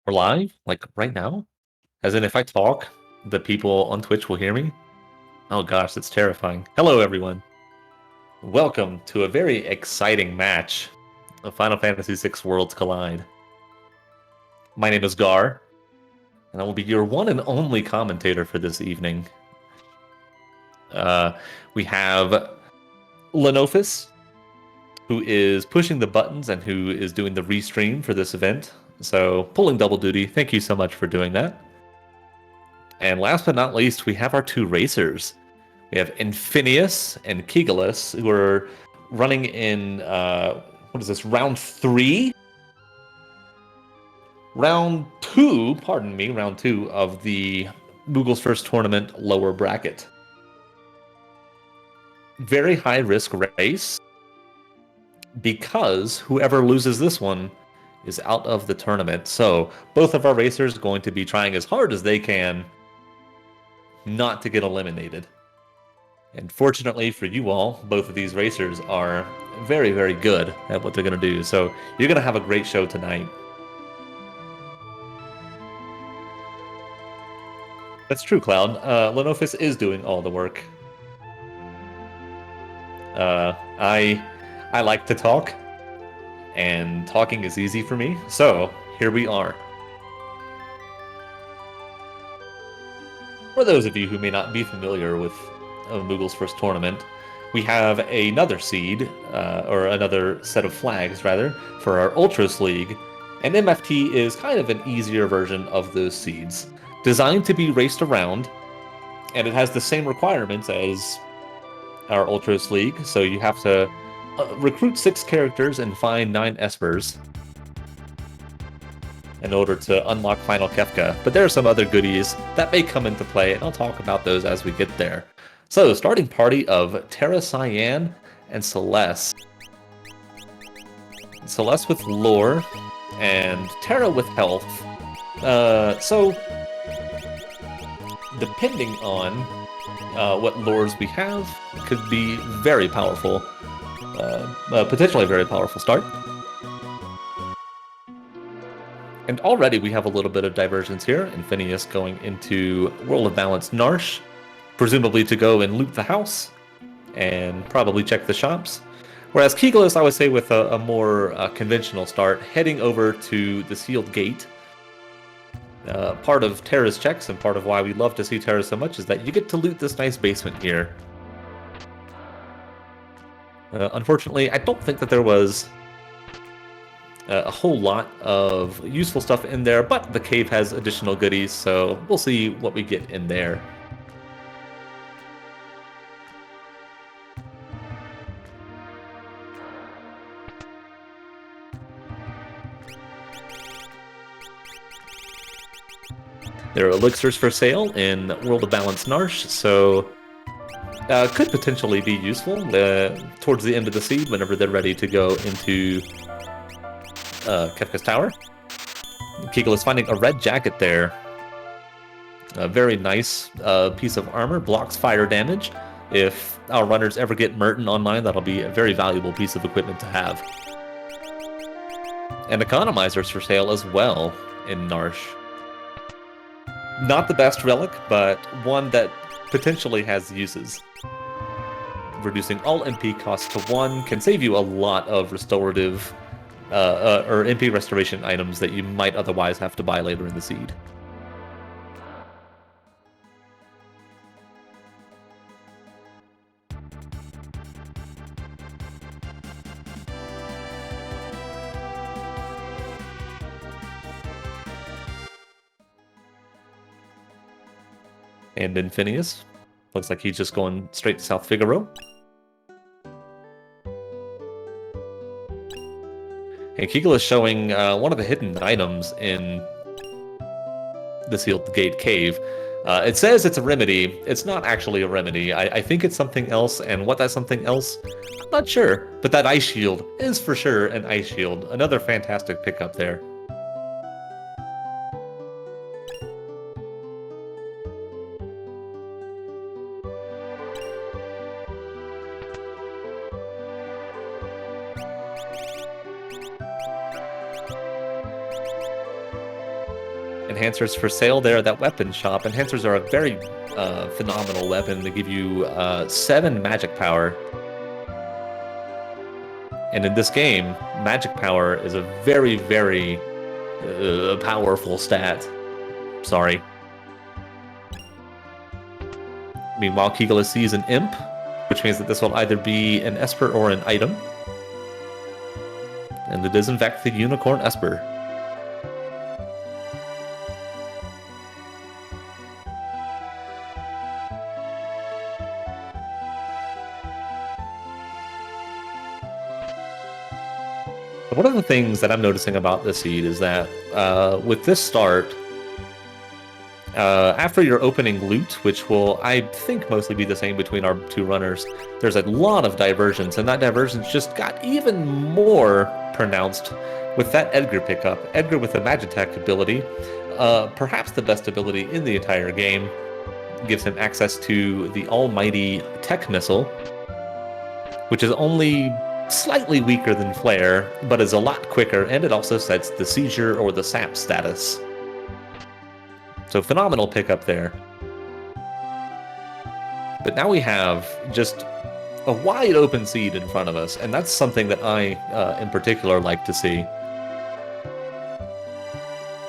We're live? Like right now? As in, if I talk, the people on Twitch will hear me? Oh gosh, that's terrifying. Hello, everyone. Welcome to a very exciting match of Final Fantasy VI Worlds Collide. My name is Gar, and I will be your one and only commentator for this evening. Uh, we have Lenofis, who is pushing the buttons and who is doing the restream for this event. So, pulling double duty, thank you so much for doing that. And last but not least, we have our two racers. We have Infinious and Kigalas, who are running in, what is this, round 3? Round 2, pardon me, round 2 of the Moogles First Tournament lower bracket. Very high risk race, because whoever loses this one is out of the tournament. So both of our racers are going to be trying as hard as they can not to get eliminated. And fortunately for you all, both of these racers are very, very good at what they're going to do. So you're going to have a great show tonight. That's true, Cloud. Lenofis is doing all the work. I like to talk, and talking is easy for me. So here we are. For those of you who may not be familiar with Moogle's first tournament, we have another seed, or another set of flags, rather, for our Ultras League, and MFT is kind of an easier version of those seeds, designed to be raced around, and it has the same requirements as our Ultras League, so you have to recruit 6 characters and find 9 Espers in order to unlock Final Kefka. But there are some other goodies that may come into play, and I'll talk about those as we get there. So, starting party of Terra Cyan and Celeste. Celeste with lore, and Terra with health. So, depending on what lores we have, could be very powerful. Potentially a very powerful start. And already we have a little bit of divergence here. Infinious going into World of Balance Narsh, presumably to go and loot the house and probably check the shops. Whereas Kigalas, I would say, with a more conventional start, heading over to the sealed gate. Part of Terra's checks and part of why we love to see Terra so much is that you get to loot this nice basement here. Unfortunately, I don't think that there was a whole lot of useful stuff in there, but the cave has additional goodies, so we'll see what we get in there. There are elixirs for sale in World of Balance Narsh, so could potentially be useful towards the end of the seed whenever they're ready to go into Kefka's Tower. Kegel is finding a red jacket there. A very nice piece of armor, blocks fire damage. If our runners ever get Merton online, that'll be a very valuable piece of equipment to have. And economizers for sale as well in Narsh. Not the best relic, but one that potentially has uses. Reducing all MP costs to 1 can save you a lot of restorative or MP restoration items that you might otherwise have to buy later in the seed. And Infinious. Looks like he's just going straight to South Figaro. And Kegel is showing one of the hidden items in the Sealed Gate Cave. It says it's a remedy. It's not actually a remedy. I think it's something else, and what that something else, I'm not sure. But that ice shield is for sure an ice shield. Another fantastic pickup there. enhancers for sale there at that weapon shop. Enhancers are a very phenomenal weapon. They give you 7 magic power. And in this game, magic power is a very, very powerful stat. Sorry. Meanwhile, Kigalas sees an imp, which means that this will either be an Esper or an item. And it is, in fact, the Unicorn Esper. One of the things that I'm noticing about this seed is that with this start, after your opening loot, which will, I think, mostly be the same between our 2 runners, there's a lot of diversions, and that divergence just got even more pronounced with that Edgar pickup. Edgar with the Magitech ability, perhaps the best ability in the entire game, gives him access to the almighty Tech Missile, which is only slightly weaker than Flare, but is a lot quicker, and it also sets the Seizure or the Sap status. So phenomenal pickup there. But now we have just a wide open seed in front of us, and that's something that I, in particular, like to see.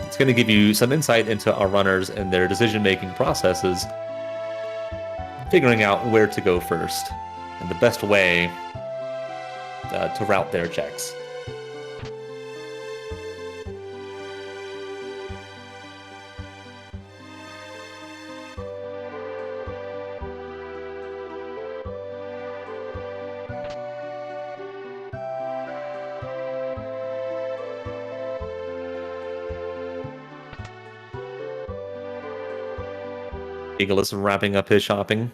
It's going to give you some insight into our runners and their decision-making processes, figuring out where to go first, and the best way to route their checks. Kigalas wrapping up his shopping.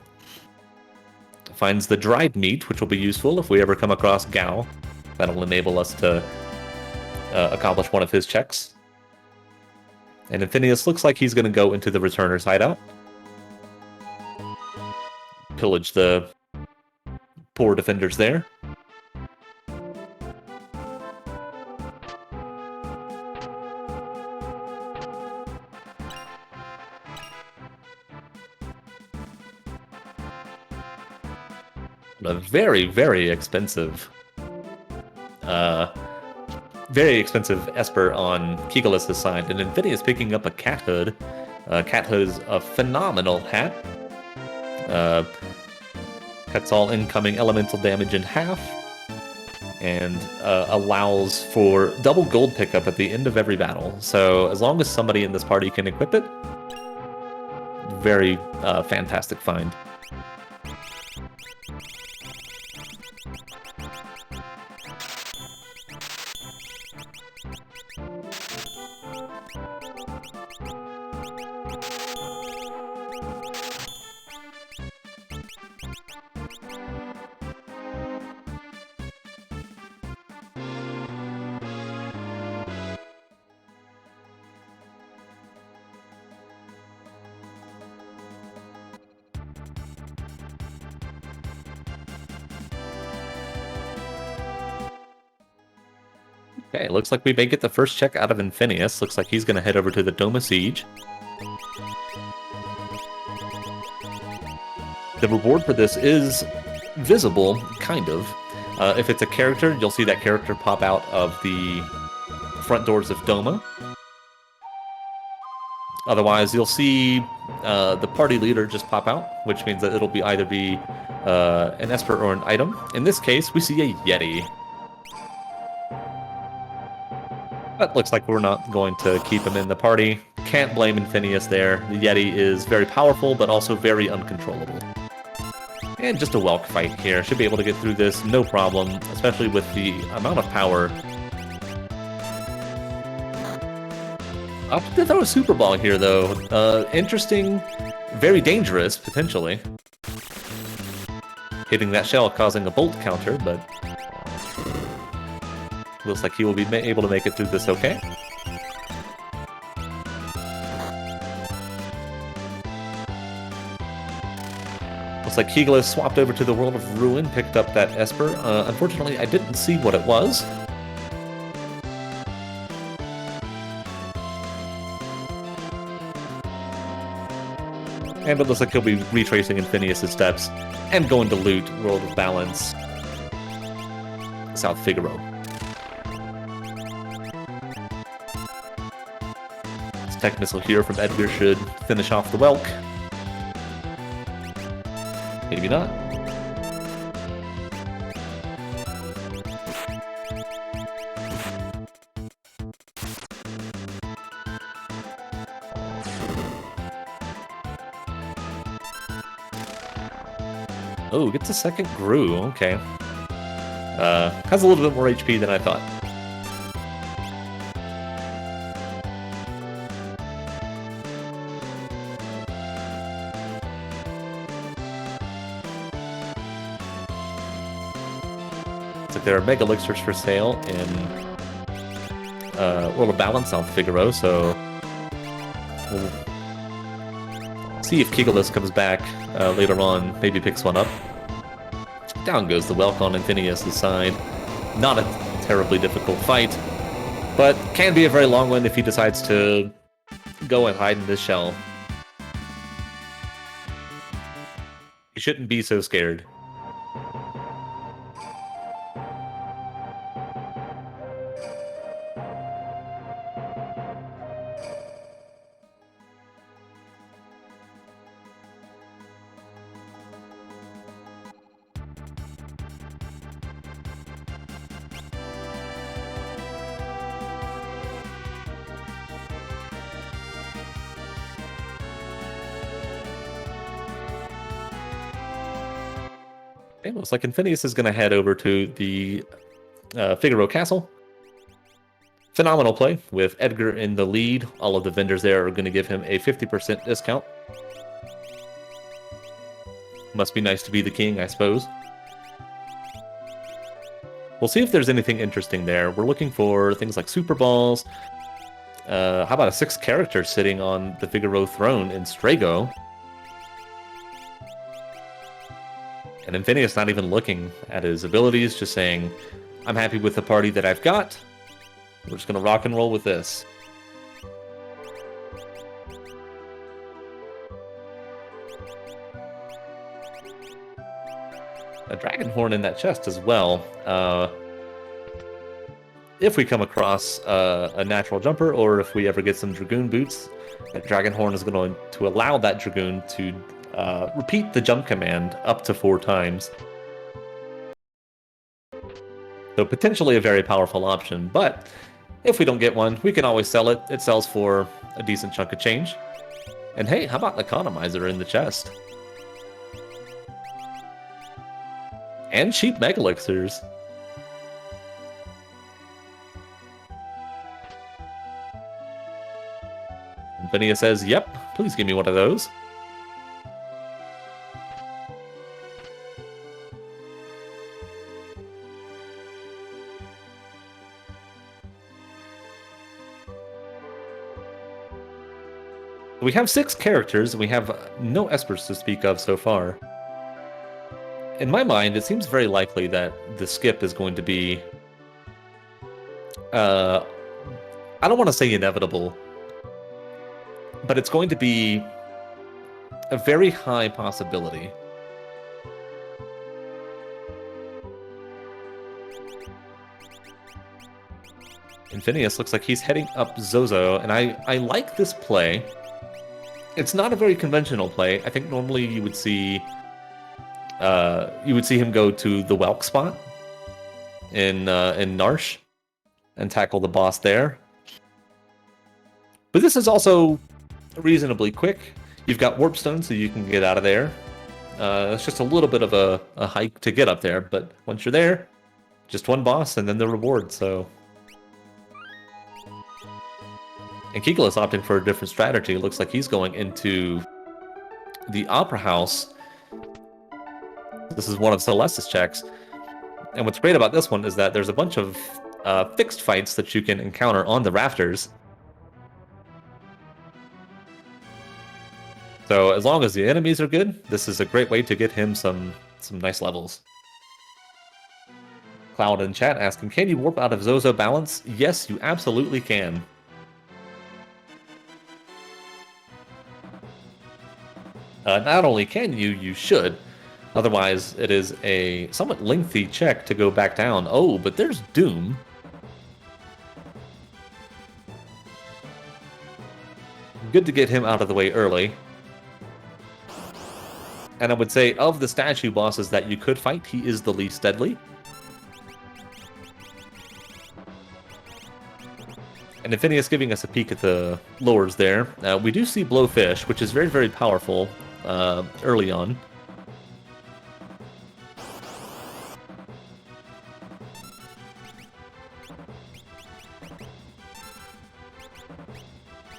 Finds the dried meat, which will be useful if we ever come across Gao. That'll enable us to accomplish one of his checks. And Infinious looks like he's going to go into the returner's hideout. Pillage the poor defenders there. A very, very expensive Esper on Kigalas' side, and Infinious picking up a Cat Hood. Cat Hood is a phenomenal hat. Cuts all incoming elemental damage in half, and allows for double gold pickup at the end of every battle. So as long as somebody in this party can equip it, very fantastic find. Okay, looks like we may get the first check out of Infinious. Looks like he's going to head over to the Doma Siege. The reward for this is visible, kind of. If it's a character, you'll see that character pop out of the front doors of Doma. Otherwise, you'll see the party leader just pop out, which means that it'll either be an Esper or an item. In this case, we see a Yeti. But looks like we're not going to keep him in the party. Can't blame Infinious there. The Yeti is very powerful, but also very uncontrollable. And just a Welk fight here. Should be able to get through this, no problem, especially with the amount of power. Opted to throw a Super Ball here, though. Interesting, very dangerous, potentially. Hitting that shell, causing a bolt counter, but looks like he will be able to make it through this okay. Looks like Kigalas swapped over to the World of Ruin, picked up that Esper. Unfortunately, I didn't see what it was. And it looks like he'll be retracing Infinious' steps and going to loot World of Balance, South Figaro. This tech missile here from Edgar should finish off the Welk. Maybe not. Oh, gets a second Gru, okay. Has a little bit more HP than I thought. Looks like there are Mega Elixirs for sale in World of Balance, South Figaro, so we'll see if Kigalas comes back later on, maybe picks one up. Down goes the Welk on Infinious' side. Not a terribly difficult fight, but can be a very long one if he decides to go and hide in this shell. He shouldn't be so scared. Okay, looks like Infinious is going to head over to the Figaro Castle. Phenomenal play with Edgar in the lead. All of the vendors there are going to give him a 50% discount. Must be nice to be the king, I suppose. We'll see if there's anything interesting there. We're looking for things like Super Balls. How about a 6th character sitting on the Figaro throne in Strago? And Infinious not even looking at his abilities, just saying, I'm happy with the party that I've got. We're just going to rock and roll with this. A Dragon Horn in that chest as well. If we come across a natural jumper, or if we ever get some Dragoon boots, that Dragon Horn is going to allow that Dragoon to repeat the jump command up to 4 times. So potentially a very powerful option, but if we don't get one, we can always sell it. It sells for a decent chunk of change. And hey, how about Economizer in the chest? And cheap Mega Elixirs. Infinious says, yep, please give me one of those. We have 6 characters, and we have no Espers to speak of so far. In my mind, it seems very likely that the skip is going to be... I don't want to say inevitable, but it's going to be a very high possibility. Infinious looks like he's heading up Zozo, and I like this play. It's not a very conventional play. I think normally you would see him go to the Welk spot in Narsh and tackle the boss there. But this is also reasonably quick. You've got Warp Stone, so you can get out of there. It's just a little bit of a hike to get up there, but once you're there, just one boss and then the reward, so... And Kigalas opting for a different strategy. It looks like he's going into the Opera House. This is one of Celeste's checks. And what's great about this one is that there's a bunch of fixed fights that you can encounter on the rafters. So as long as the enemies are good, this is a great way to get him some nice levels. Cloud in chat asking, can you warp out of Zozo balance? Yes, you absolutely can. Not only can you, you should. Otherwise, it is a somewhat lengthy check to go back down. Oh, but there's Doom. Good to get him out of the way early. And I would say, of the statue bosses that you could fight, he is the least deadly. And Infinious giving us a peek at the lures there. We do see Blowfish, which is very, very powerful early on.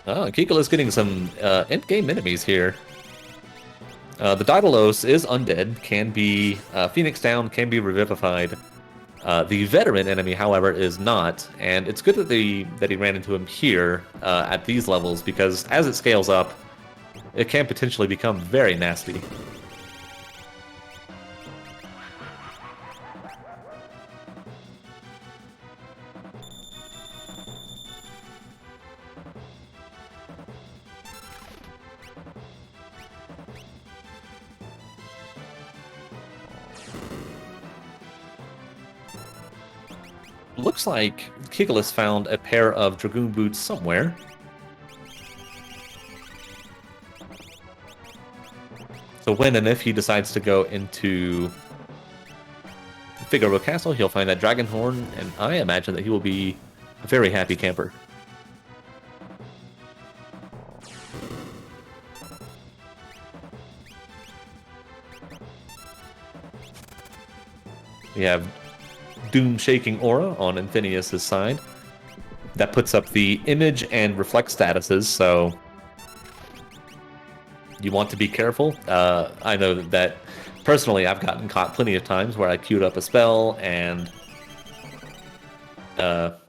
Oh, Kigalas getting some endgame enemies here. The Daedalus is undead, can be Phoenix down, can be revivified. The veteran enemy, however, is not, and it's good that he ran into him here at these levels, because as it scales up, it can potentially become very nasty. Looks like Kigalas found a pair of Dragoon boots somewhere. So when and if he decides to go into Figaro Castle, he'll find that Dragon Horn, and I imagine that he will be a very happy camper. We have Doom Shaking Aura on Infinious' side. That puts up the image and reflect statuses, so you want to be careful. I know that personally I've gotten caught plenty of times where I queued up a spell and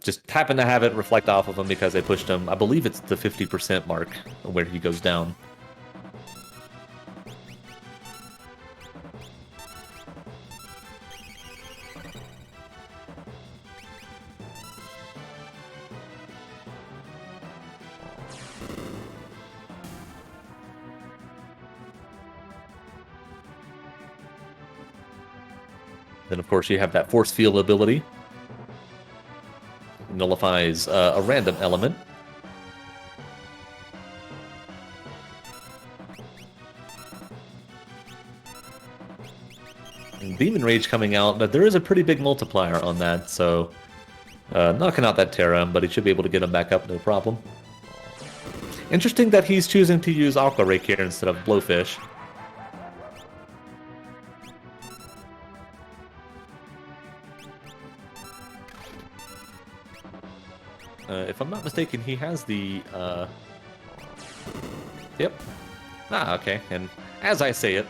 just happened to have it reflect off of him because I pushed him. I believe it's the 50% mark where he goes down. Then, of course, you have that Force Field ability. Nullifies a random element. And Demon Rage coming out, but there is a pretty big multiplier on that, so knocking out that Terra, but he should be able to get him back up, no problem. Interesting that he's choosing to use Aqua Rake here instead of Blowfish. If I'm not mistaken, he has the, Yep. Ah, okay, and as I say it...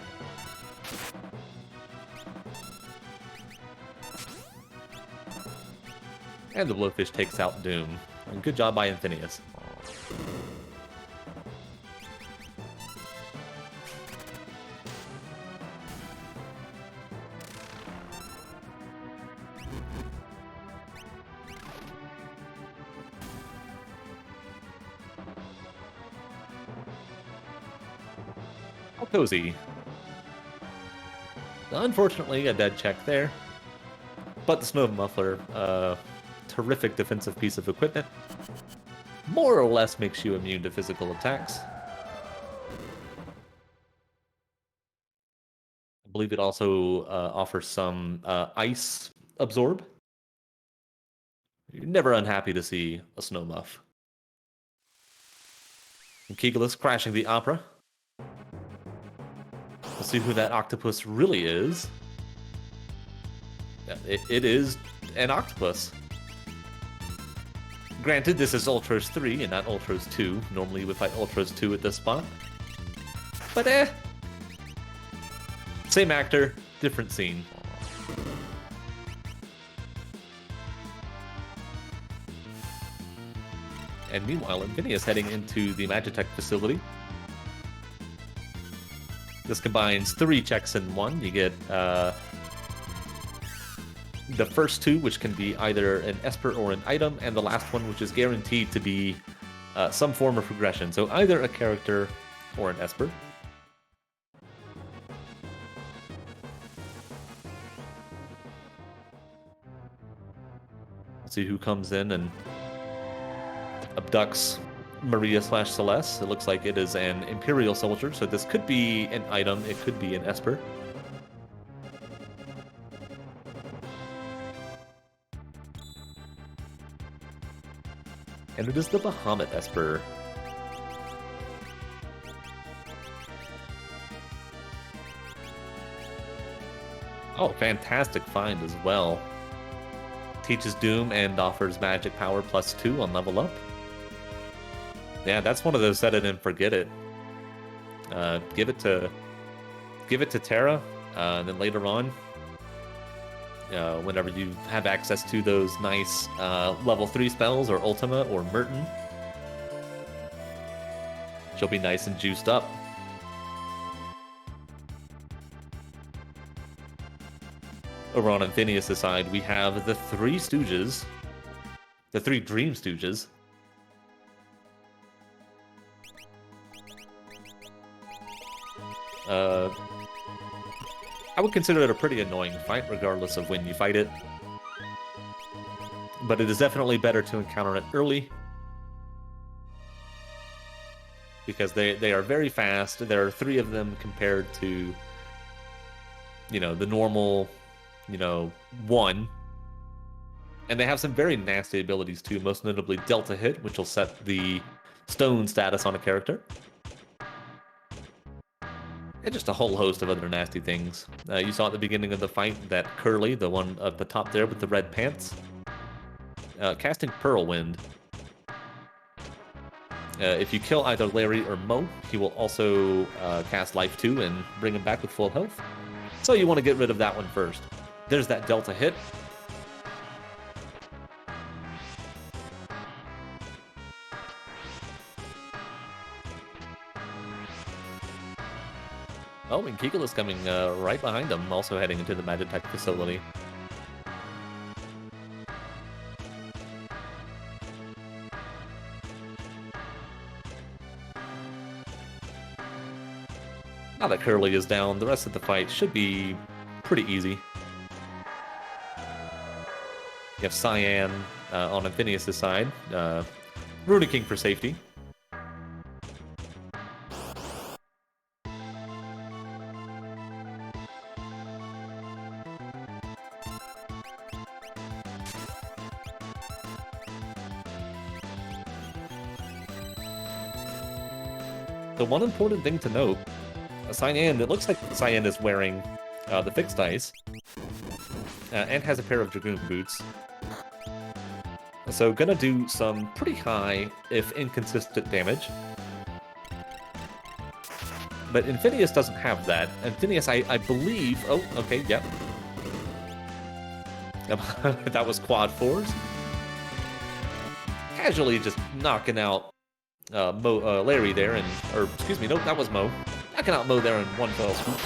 And the Blowfish takes out Doom. And good job by Infinious. Cozy. Unfortunately, a dead check there. But the Snow Muffler, terrific defensive piece of equipment. More or less makes you immune to physical attacks. I believe it also offers some ice absorb. You're never unhappy to see a Snow Muff. And Kigalas crashing the Opera. We'll see who that octopus really is. It is an octopus. Granted, this is Ultros 3 and not Ultros 2. Normally you would fight Ultros 2 at this spot. But same actor, different scene. And meanwhile, Infinious heading into the Magitech facility. This combines 3 checks in one. You get the first 2, which can be either an Esper or an item, and the last one, which is guaranteed to be some form of progression. So either a character or an Esper. See who comes in and abducts Maria/Celeste. It looks like it is an Imperial soldier, so this could be an item, it could be an Esper. And it is the Bahamut Esper. Oh, fantastic find as well. Teaches Doom and offers magic power +2 on level up. Yeah, that's one of those set it and forget it. Give it to Terra, and then later on, whenever you have access to those nice level 3 spells or Ultima or Merton, she'll be nice and juiced up. Over on Infinious' side, we have the Three Stooges, the Three Dream Stooges. I would consider it a pretty annoying fight, regardless of when you fight it. But it is definitely better to encounter it early, because they are very fast. There are 3 of them compared to, the normal, 1. And they have some very nasty abilities too, most notably Delta Hit, which will set the stone status on a character. And just a whole host of other nasty things. You saw at the beginning of the fight that Curly, the one at the top there with the red pants, casting Whirlwind. If you kill either Larry or Mo, he will also cast Life 2 and bring him back with full health. So you want to get rid of that one first. There's that Delta Hit. Oh, and Kigalas coming right behind them, also heading into the Magitech facility. Now that Curly is down, the rest of the fight should be pretty easy. You have Cyan on Infinious' side, runicking for safety. The one important thing to note, Cyan, it looks like Cyan is wearing the fixed ice, and has a pair of Dragoon boots. So gonna do some pretty high, if inconsistent damage. But Infinious doesn't have that. Infinious, I believe... Oh, okay, yep. That was quad 4s. Casually just knocking out Larry there, or excuse me, nope, that was Mo. Knocking out Mo there in one fell swoop.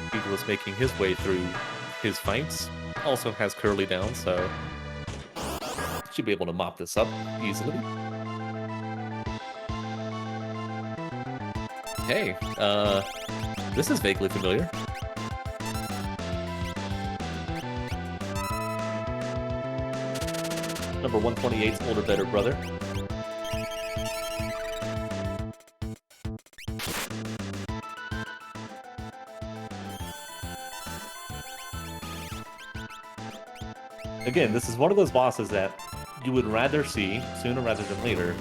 Kigalas making his way through his fights. Also has Curly down, so should be able to mop this up easily. Hey, this is vaguely familiar. Number 128's older, better brother. Again, this is one of those bosses that you would rather see sooner rather than later,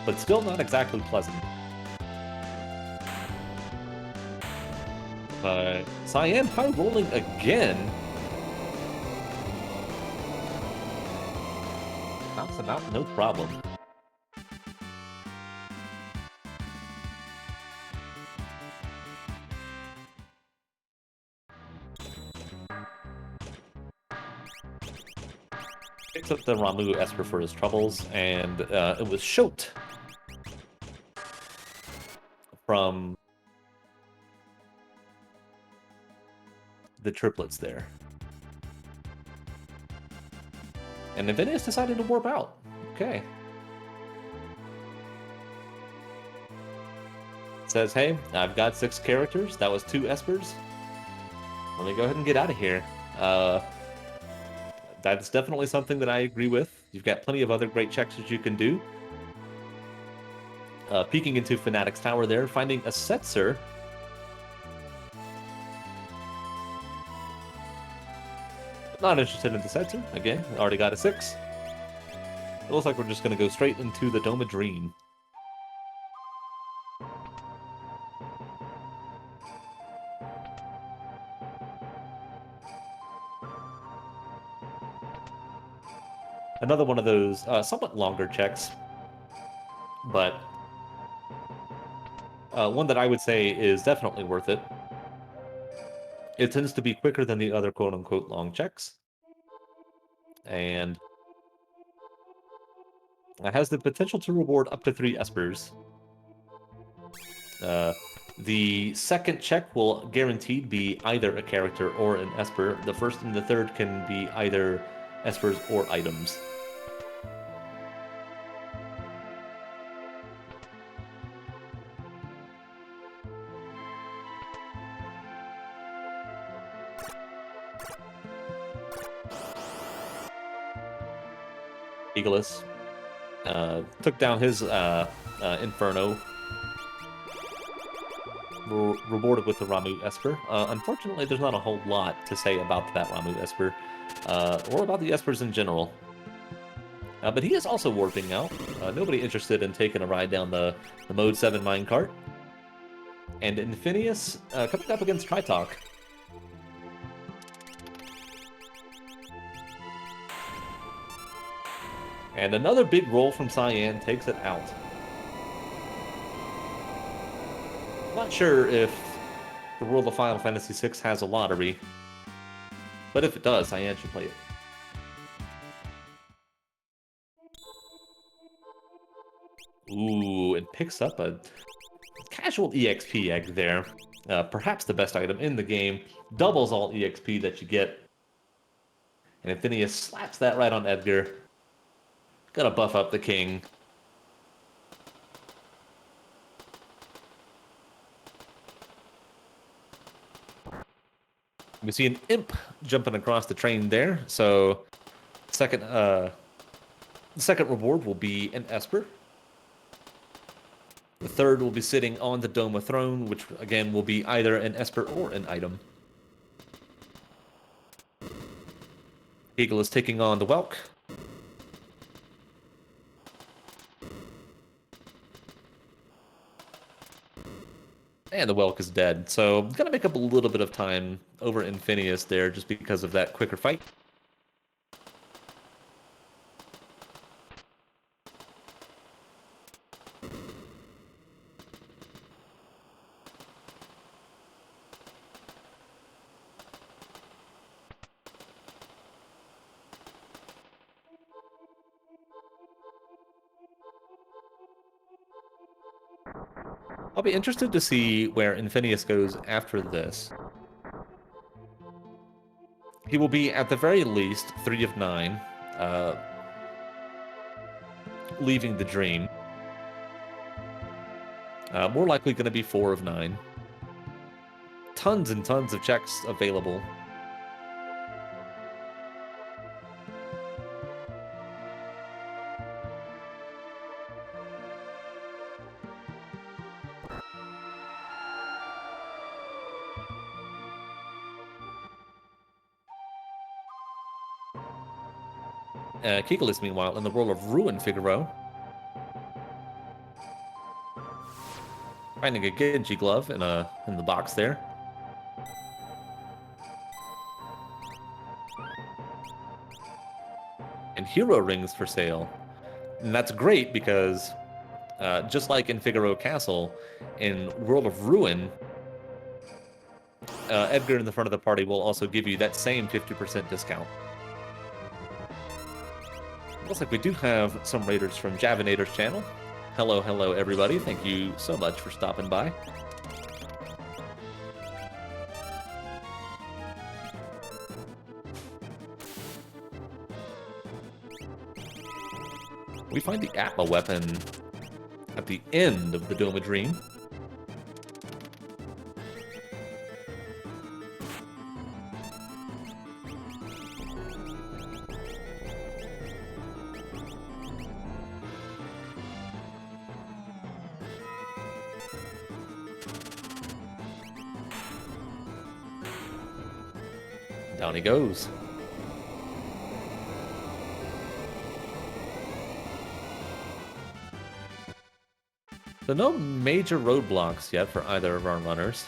but still not exactly pleasant. But Cyan high rolling again. Knocks him out, no problem. Picks up the Ramu Esper for his troubles, and it was Shote. from the triplets there. And Infinious decided to warp out. Okay. It says, hey, I've got 6 characters. That was 2 Espers. Let me go ahead and get out of here. That's definitely something that I agree with. You've got plenty of other great checks that you can do. Peeking into Fanatic's Tower there, finding a Setzer. Not interested in the Setzer. Again, already got a 6. It looks like we're just going to go straight into the Dome of Dream. Another one of those somewhat longer checks, but one that I would say is definitely worth it. It tends to be quicker than the other quote-unquote long checks, and it has the potential to reward up to 3 Espers. The second check will guaranteed be either a character or an Esper. The first and the third can be either Espers or items. Kigalas took down his Inferno, rewarded with the Ramuh Esper. Unfortunately, there's not a whole lot to say about that Ramuh Esper, or about the Espers in general. But he is also warping out. Nobody interested in taking a ride down the Mode 7 minecart. And Infinious coming up against Tritalk. And another big roll from Cyan takes it out. Not sure if the world of Final Fantasy VI has a lottery, but if it does, Cyan should play it. Ooh, it picks up a casual EXP egg there. Perhaps the best item in the game. Doubles all EXP that you get. And Infinious slaps that right on Edgar. Gotta buff up the king. We see an imp jumping across the train there. So, the second reward will be an Esper. The third will be sitting on the Dome of Throne, which again will be either an Esper or an item. Eagle is taking on the Welk. And the Welk is dead, so I'm gonna make up a little bit of time over Infinious there just because of that quicker fight. I'll be interested to see where Infinious goes after this. He will be, at the very least, 3 of 9, leaving the dream. More likely going to be 4 of 9. Tons and tons of checks available. Kigalas, meanwhile, in the role of Ruin Figaro. Finding a Genji glove in the box there. And hero rings for sale. And that's great because, just like in Figaro Castle, in World of Ruin, Edgar in the front of the party will also give you that same 50% discount. Looks like we do have some raiders from Javinator's channel. Hello, hello, everybody. Thank you so much for stopping by. We find the Atma weapon at the end of the Dome of Dream. Down he goes. So no major roadblocks yet for either of our runners.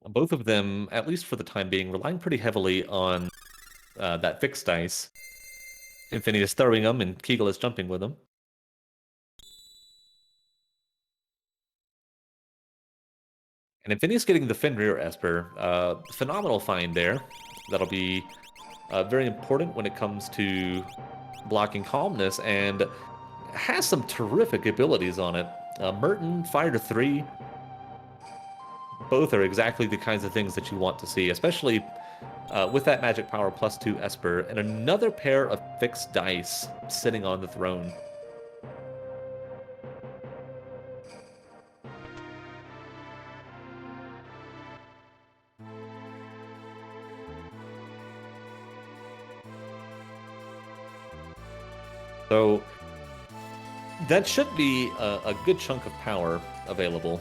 Both of them, at least for the time being, relying pretty heavily on that fixed dice. Infinious throwing them and Kigalas jumping with them. And Infinious getting the Fenrir Esper. Phenomenal find there. That'll be very important when it comes to blocking Calmness, and has some terrific abilities on it. Merton, Fire to 3. Both are exactly the kinds of things that you want to see, especially with that magic power +2 Esper and another pair of fixed dice sitting on the throne. So that should be a good chunk of power available.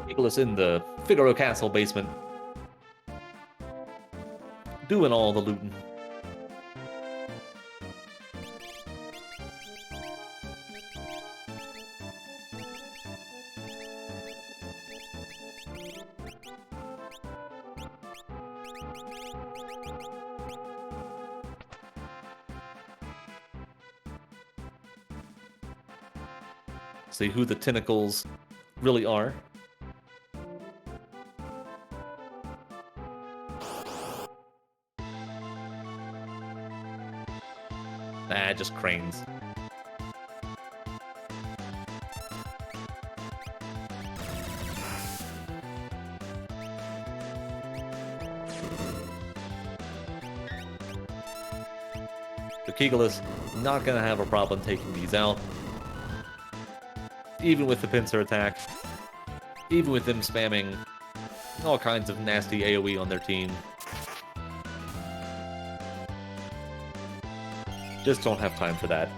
Kigalas in the Figaro Castle basement, doing all the looting. See who the tentacles really are. Nah, just cranes. The Kigalas not gonna have a problem taking these out. Even with the pincer attack. Even with them spamming all kinds of nasty AoE on their team. Just don't have time for that.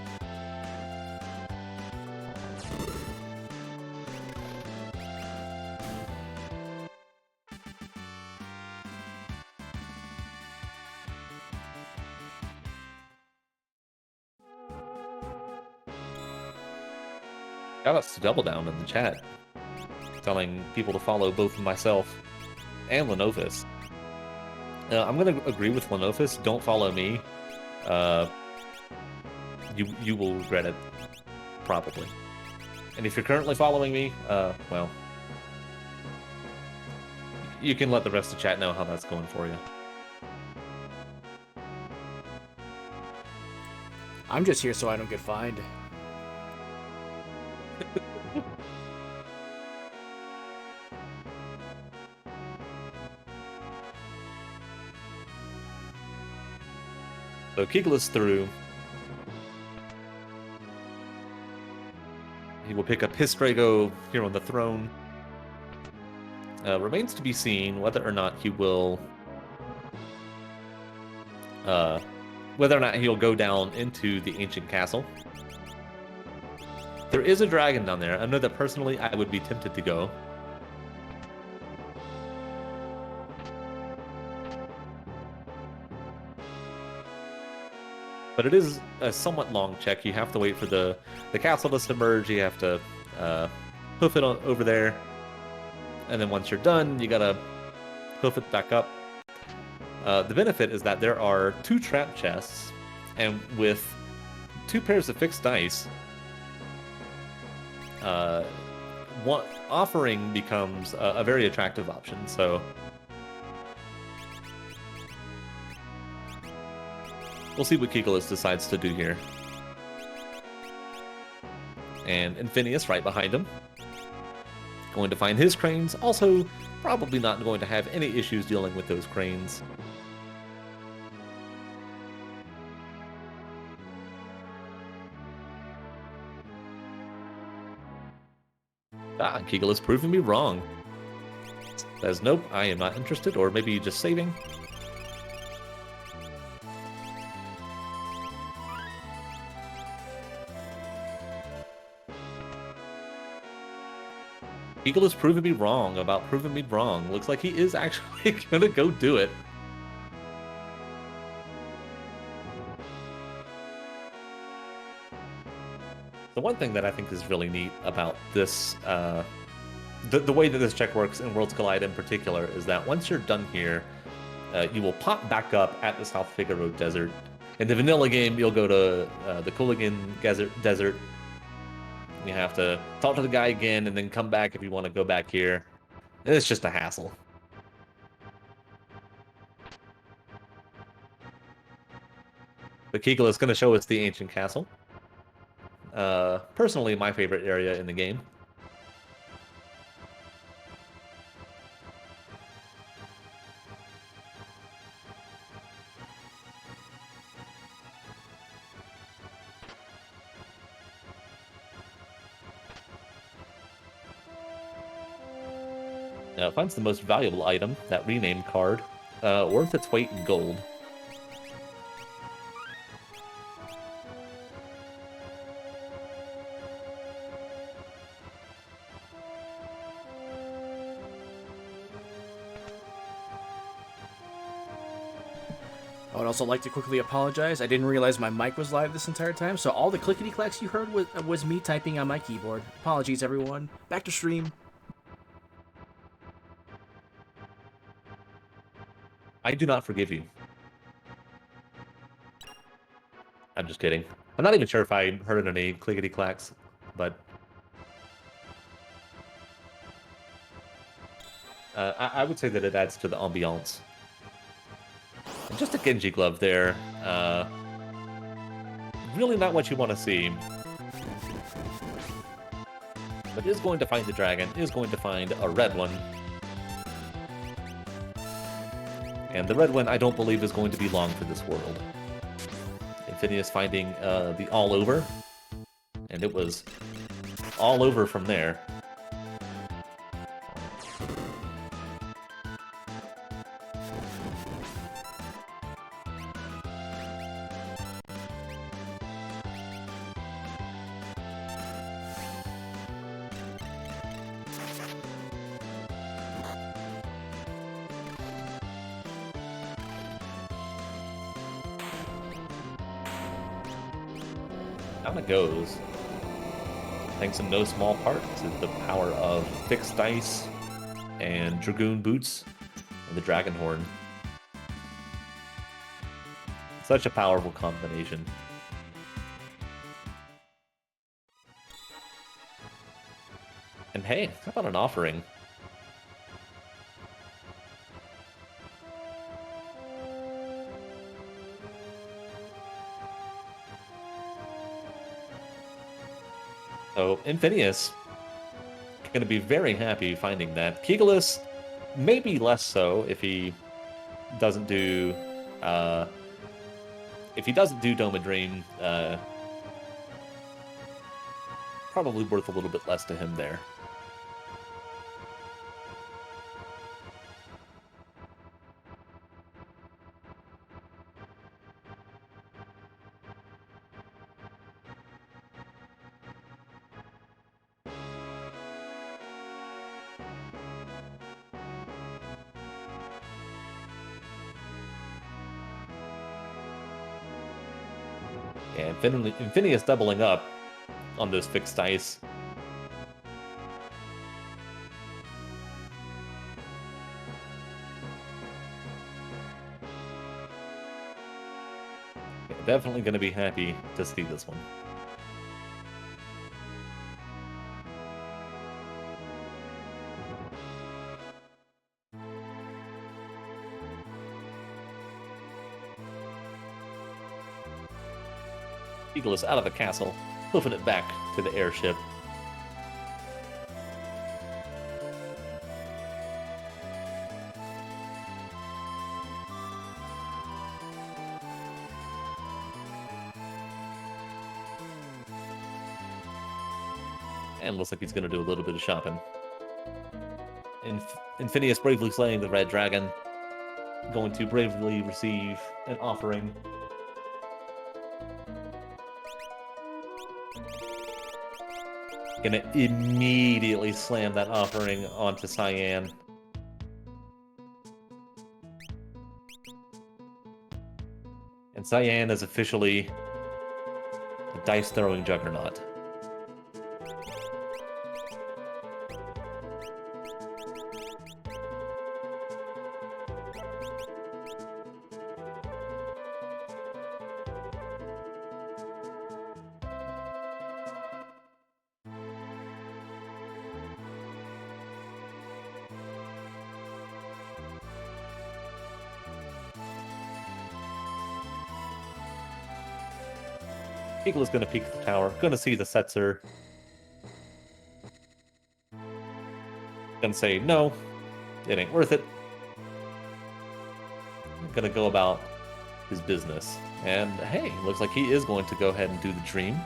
Shout outs to Double Down in the chat, telling people to follow both myself and Lenophis. I'm going to agree with Lenophis. Don't follow me. You will regret it, probably. And if you're currently following me, well, you can let the rest of chat know how that's going for you. I'm just here so I don't get fined. So Kigalas through. He will pick up his Strago here on the throne. Remains to be seen whether or not he will... whether or not he'll go down into the ancient castle. There is a dragon down there. I know that personally I would be tempted to go. But it is a somewhat long check. You have to wait for the castle to submerge. You have to hoof it over there, and then once you're done, you gotta hoof it back up. The benefit is that there are 2 trap chests, and with 2 pairs of fixed dice, one offering becomes a very attractive option. So we'll see what Kigalas decides to do here. And Infinious right behind him. Going to find his cranes. Also, probably not going to have any issues dealing with those cranes. Kigalas proving me wrong. Says, nope, I am not interested, or maybe just saving. Kigalas proving me wrong about proving me wrong. Looks like he is actually gonna go do it. The one thing that I think is really neat about this, the way that this check works in Worlds Collide in particular, is that once you're done here, you will pop back up at the South Figaro Desert. In the vanilla game, you'll go to the Cooligan Desert. You have to talk to the guy again and then come back if you want to go back here. And it's just a hassle. But Kegel is going to show us the ancient castle. Personally, my favorite area in the game. Finds the most valuable item, that rename card, worth its weight in gold. I would also like to quickly apologize. I didn't realize my mic was live this entire time, so all the clickety-clacks you heard was me typing on my keyboard. Apologies, everyone. Back to stream. I do not forgive you. I'm just kidding. I'm not even sure if I heard any clickety-clacks, but... I would say that it adds to the ambiance. And just a Genji glove there. Really not what you want to see. But is going to find the dragon, is going to find a red one. And the red one, I don't believe, is going to be long for this world. Infinious finding the all over. And it was all over from there. Down it goes. Thanks in no small part to the power of fixed dice and dragoon boots and the dragon horn. Such a powerful combination. And hey, how about an offering? So, Infinious going to be very happy finding that. Kigalas, maybe less so if he doesn't do Dome Dream. Probably worth a little bit less to him there. And Infinious doubling up on those fixed dice. Definitely going to be happy to see this one. Kigalas out of the castle, hoofing it back to the airship. And looks like he's going to do a little bit of shopping. Infinious bravely slaying the red dragon. Going to bravely receive an offering. Gonna immediately slam that offering onto Cyan. And Cyan is officially the dice-throwing juggernaut. Eagle is going to peek the tower. Going to see the Setzer. Going to say, no, it ain't worth it. Going to go about his business. And hey, looks like he is going to go ahead and do the dream.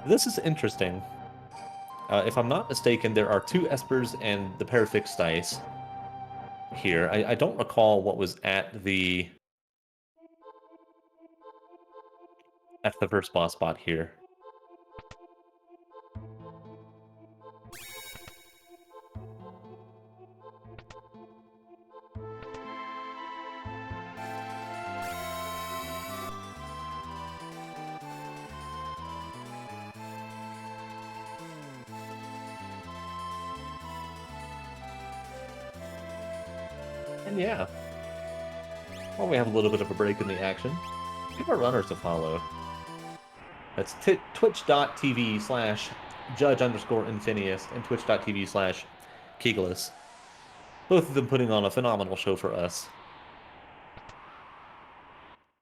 This is interesting. If I'm not mistaken, there are 2 Espers and the Parafix dice here. I don't recall what was at the first boss spot here. And yeah, well, we have a little bit of a break in the action. Give our runners to follow. That's twitch.tv/judge_Infinious and twitch.tv/Kigalas. Both of them putting on a phenomenal show for us.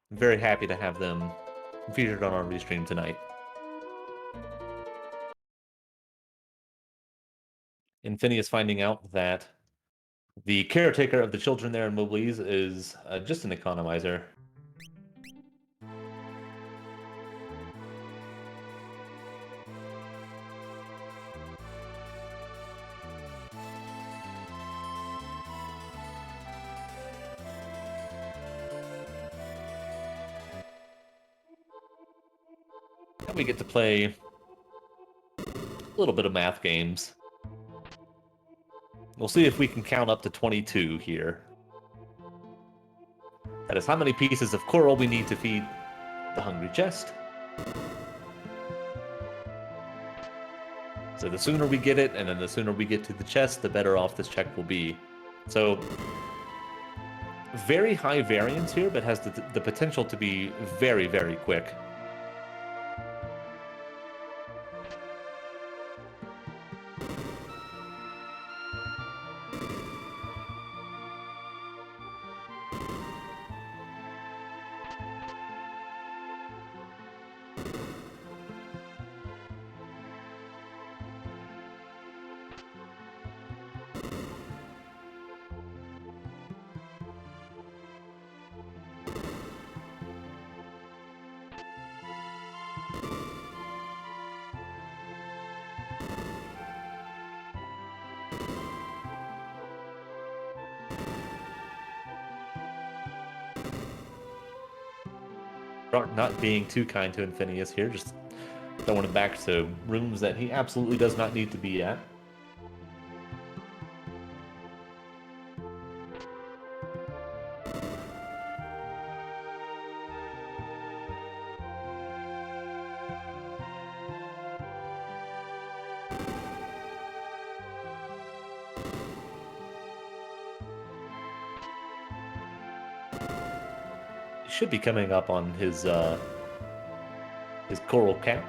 I'm very happy to have them featured on our restream tonight. Infinious finding out that the caretaker of the children there in Moogles is just an economizer. And we get to play a little bit of math games. We'll see if we can count up to 22 here. That is how many pieces of coral we need to feed the hungry chest. So the sooner we get it, and then the sooner we get to the chest, the better off this check will be. So, very high variance here, but has the potential to be very, very quick. Not being too kind to Infinious here, just throwing him back to rooms that he absolutely does not need to be at. He should be coming up on his coral cap.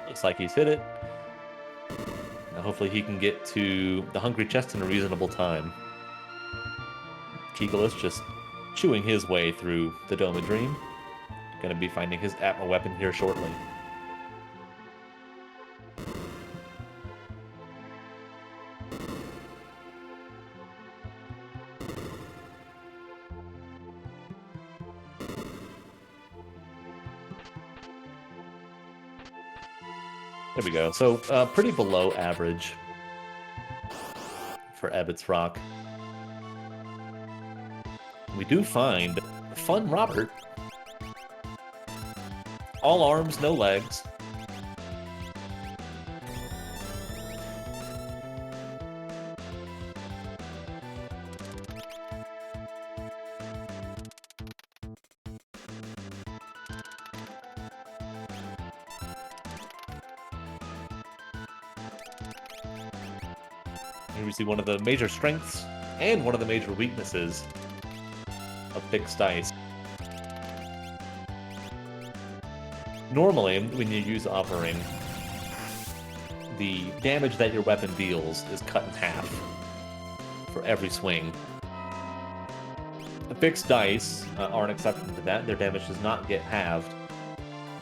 Looks like he's hit it. Now hopefully he can get to the hungry chest in a reasonable time. Kigalas just chewing his way through the Dome of Dream. Gonna be finding his Atma weapon here shortly. There we go. So pretty below average for Abbott's Rock. We do find Fun Robert. All arms, no legs. Here we see one of the major strengths and one of the major weaknesses of fixed dice. Normally, when you use Offering, the damage that your weapon deals is cut in half for every swing. The fixed dice are an exception to that. Their damage does not get halved.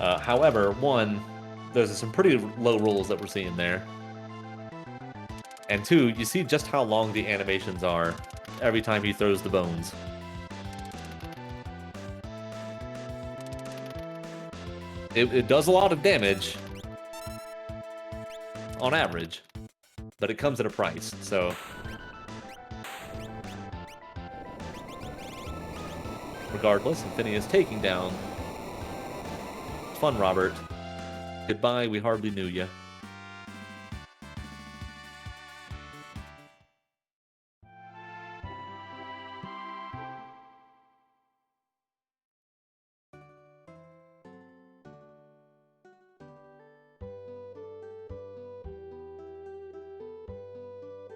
However, one, there's some pretty low rolls that we're seeing there. And two, you see just how long the animations are every time he throws the bones. It does a lot of damage on average, but it comes at a price, so... Regardless, Infinious taking down Fun Robert. Goodbye, we hardly knew ya.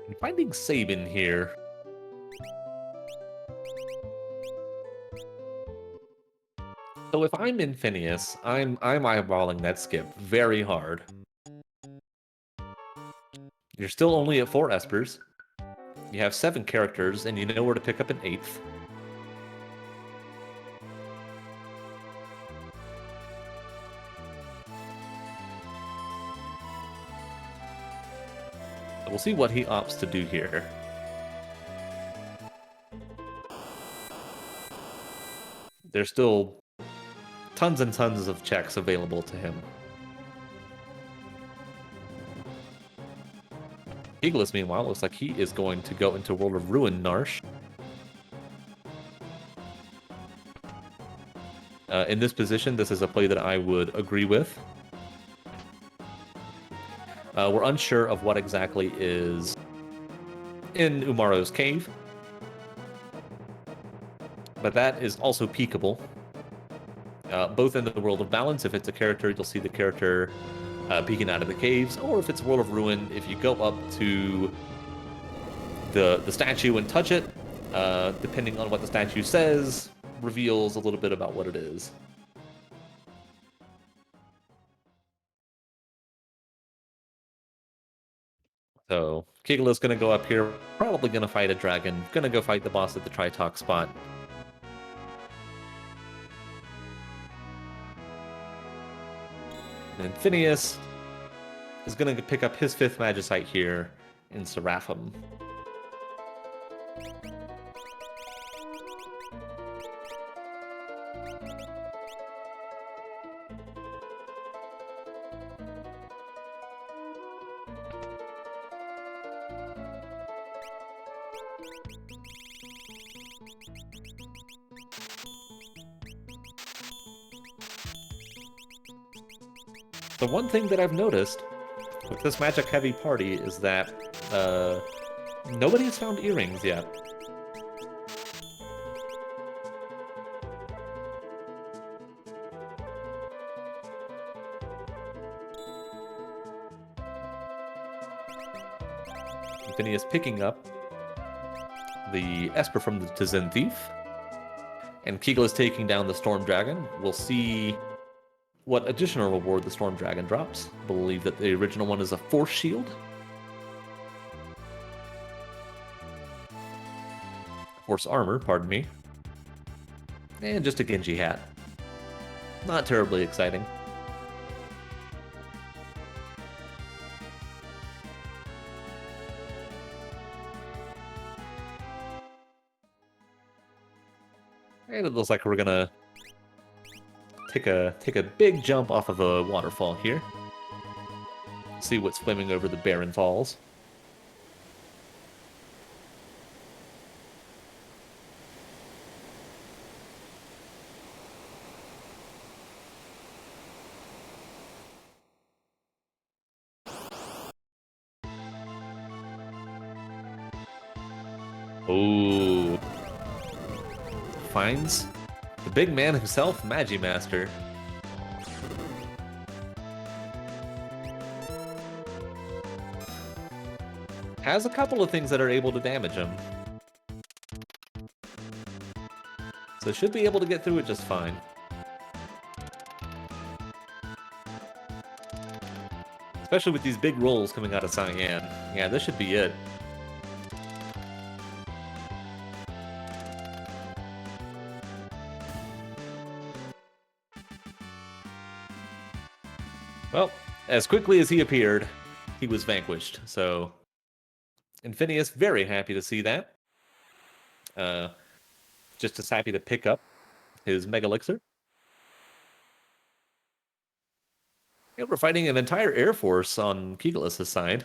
I'm finding Sabin here. So if I'm Infinious, I'm eyeballing that skip very hard. You're still only at 4 espers. You have 7 characters, and you know where to pick up an 8th. We'll see what he opts to do here. There's still tons and tons of checks available to him. Kigalas, meanwhile, looks like he is going to go into World of Ruin Narsh. In this position, this is a play that I would agree with. We're unsure of what exactly is in Umaro's cave. But that is also peekable. Both in the World of Balance, if it's a character, you'll see the character peeking out of the caves, or if it's World of Ruin, if you go up to the statue and touch it, depending on what the statue says, reveals a little bit about what it is. So, Kigalas gonna go up here, probably gonna fight a dragon, gonna go fight the boss at the Tritalk spot. And Infinious is going to pick up his 5th Magicite here in Seraphim. The one thing that I've noticed with this magic-heavy party is that nobody has found earrings yet. Infinious picking up the Esper from the Tzin Thief. And Kigalas taking down the Storm Dragon. We'll see what additional reward the Storm Dragon drops. I believe that the original one is a Force Shield. Force Armor, pardon me. And just a Genji hat. Not terribly exciting. And it looks like we're gonna take a big jump off of a waterfall here. See what's swimming over the barren falls. Ooh. Finds the big man himself, Magimaster. Has a couple of things that are able to damage him. So should be able to get through it just fine. Especially with these big rolls coming out of Cyan. Yeah, this should be it. Well, as quickly as he appeared, he was vanquished. So, Infinious, very happy to see that. Just as happy to pick up his Mega Elixir. Yeah, we're fighting an entire Air Force on Kigalas' side.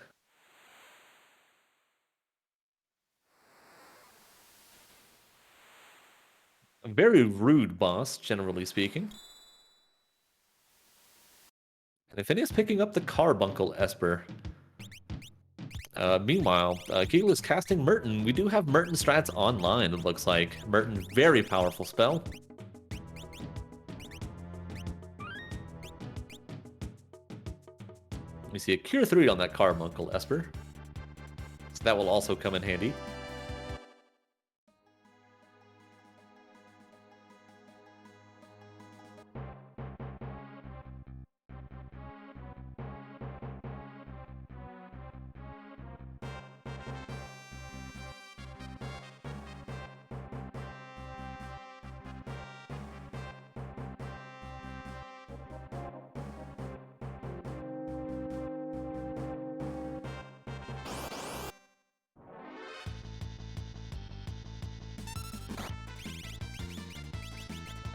A very rude boss, generally speaking. And Infinious picking up the Carbuncle Esper. Meanwhile, Kigalas casting Merton. We do have Merton strats online, it looks like. Merton, very powerful spell. We see a Cure 3 on that Carbuncle Esper. So that will also come in handy.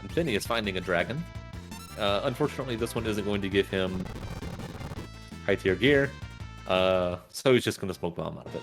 Infinious finding a dragon. Unfortunately, this one isn't going to give him high tier gear, so he's just going to smoke bomb out of it.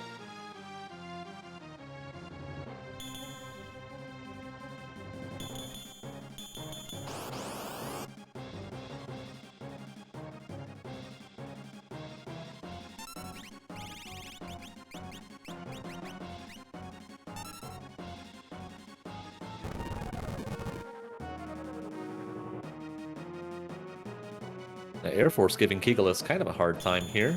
The Air Force giving Kigalas kind of a hard time here.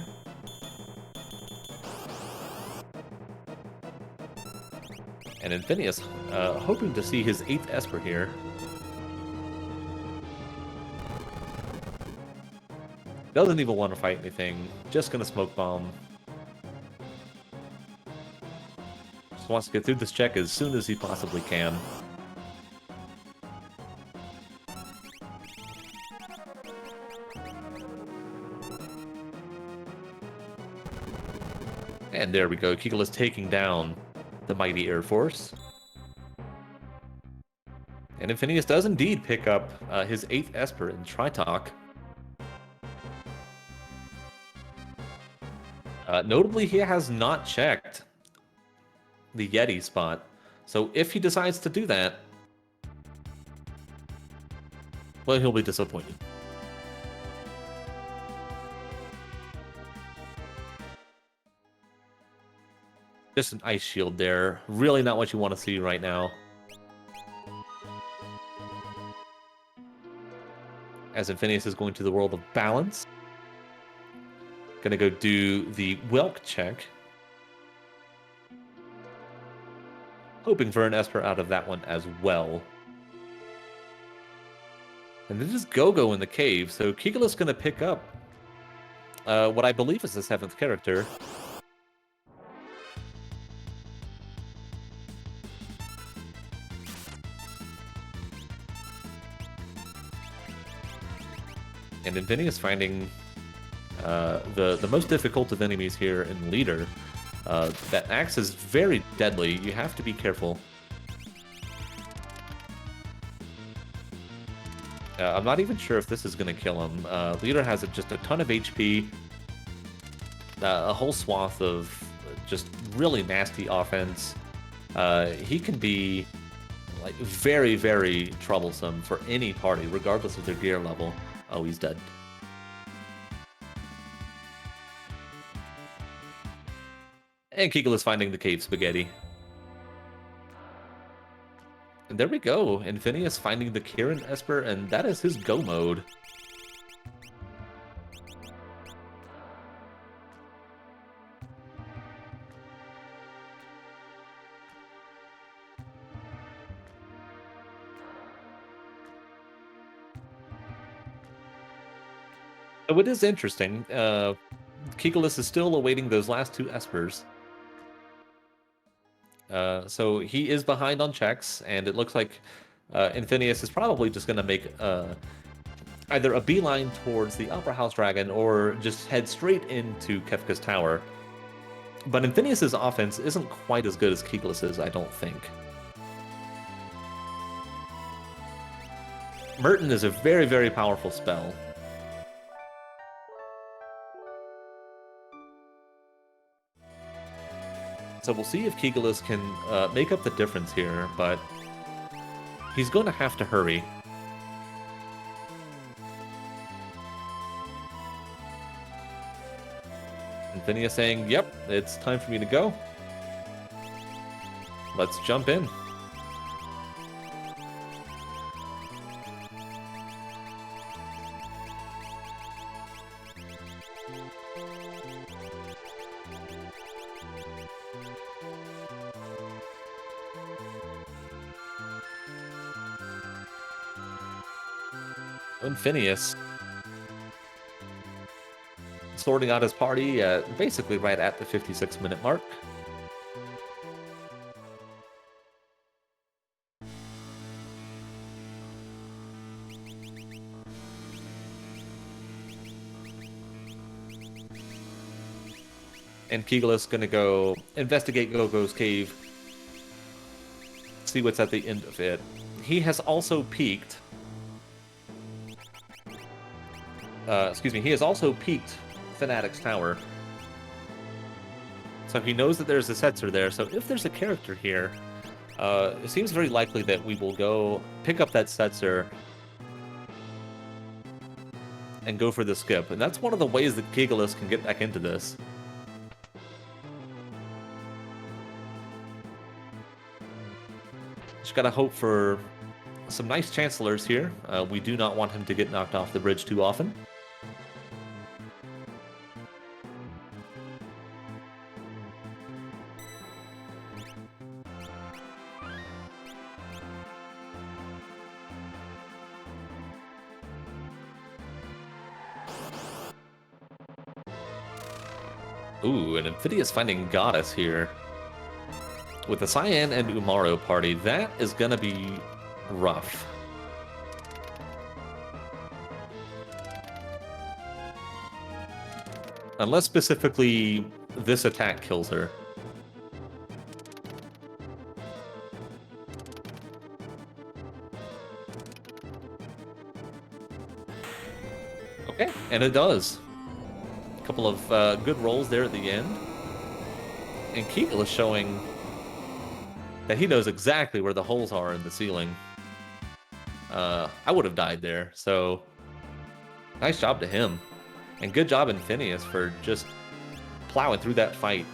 And Infinious hoping to see his 8th Esper here. Doesn't even want to fight anything. Just gonna smoke bomb. Just wants to get through this check as soon as he possibly can. And there we go. Kigalas taking down the mighty Air Force. And Infinious does indeed pick up his 8th Esper in Tritalk. Notably, he has not checked the Yeti spot. So if he decides to do that, well, he'll be disappointed. Just an ice shield there. Really not what you want to see right now. As Infinious is going to the world of balance. Gonna go do the Welk check. hoping for an Esper out of that one as well. And this is Go-Go in the cave, so Kigalas going to pick up what I believe is the 7th character. And Infinious finding the most difficult of enemies here in Leader. That axe is very deadly. You have to be careful. I'm not even sure if this is going to kill him. Leader has just a ton of HP. A whole swath of just really nasty offense. He can be like very, very troublesome for any party, regardless of their gear level. Oh, he's dead. And Kigalas finding the cave spaghetti. And there we go. Infinious finding the Kieran Esper, and that is his go mode. So it is interesting. Kigalas is still awaiting those last 2 Espers. So he is behind on checks, and it looks like Infinious is probably just going to make either a beeline towards the Opera House Dragon or just head straight into Kefka's Tower. But Infinious's offense isn't quite as good as Kigalas's, I don't think. Merton is a very, very powerful spell. So we'll see if Kigalas can make up the difference here, but he's going to have to hurry. Infinious saying, yep, it's time for me to go. Let's jump in. Infinious sorting out his party basically right at the 56-minute mark. And Kigalas gonna go investigate Go-Go's cave, see what's at the end of it. He has also peeked. He has also peeked Fanatic's Tower. So he knows that there's a Setzer there, so if there's a character here, it seems very likely that we will go pick up that Setzer and go for the skip. And that's one of the ways that Kigalas can get back into this. Just gotta hope for some nice Chancellors here. We do not want him to get knocked off the bridge too often. Ooh, an Infinious finding Goddess here. With the Cyan and Umaro party, that is gonna be rough. Unless specifically this attack kills her. Okay, and it does. A couple of good rolls there at the end. And Kigalas is showing that he knows exactly where the holes are in the ceiling. I would have died there, so nice job to him. And good job Infinious for just plowing through that fight.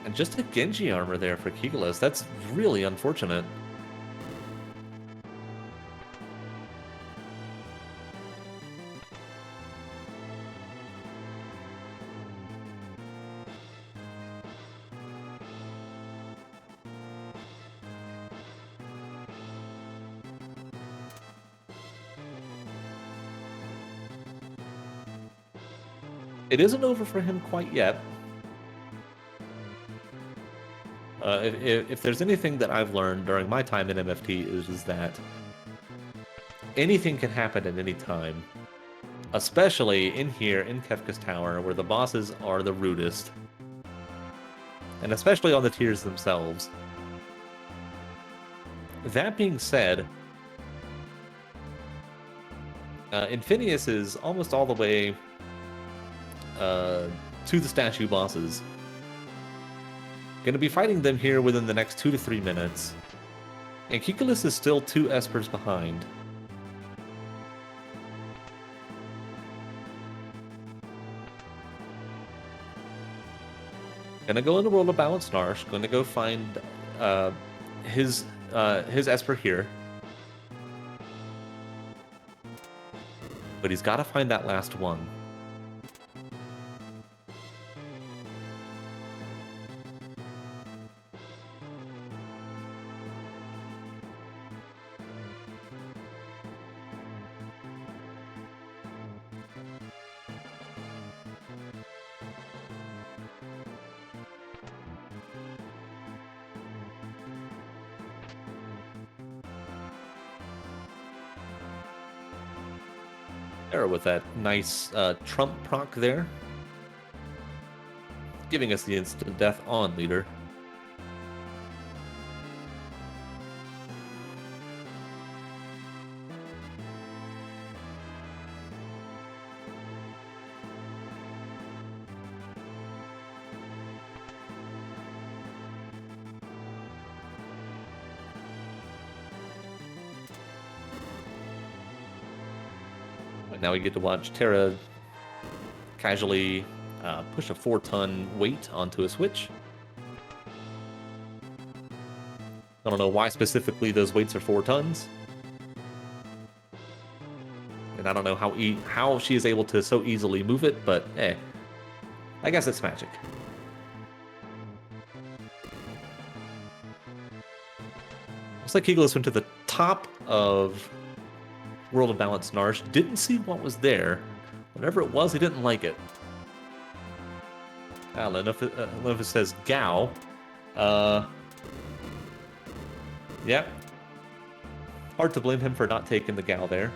And just a Genji armor there for Kigalas. That's really unfortunate. It isn't over for him quite yet. If there's anything that I've learned during my time in MFT is that anything can happen at any time, especially in here in Kefka's Tower, where the bosses are the rudest, and especially on the tiers themselves. That being said, Infinious is almost all the way to the statue bosses. Going to be fighting them here within the next 2 to 3 minutes. And Kigalas is still 2 espers behind. Gonna go in the World of Balance Narsh. Gonna go find his esper here. But he's got to find that last one. There with that nice Trump proc there. Giving us the instant death on leader. Now we get to watch Terra casually push a 4-ton weight onto a switch. I don't know why specifically those weights are 4 tons. And I don't know how she is able to so easily move it, but I guess it's magic. Looks like Kigalas went to the top of World of Balance Narsh, didn't see what was there. Whatever it was, he didn't like it. Lennox says Gao. Yeah. Hard to blame him for not taking the Gao there.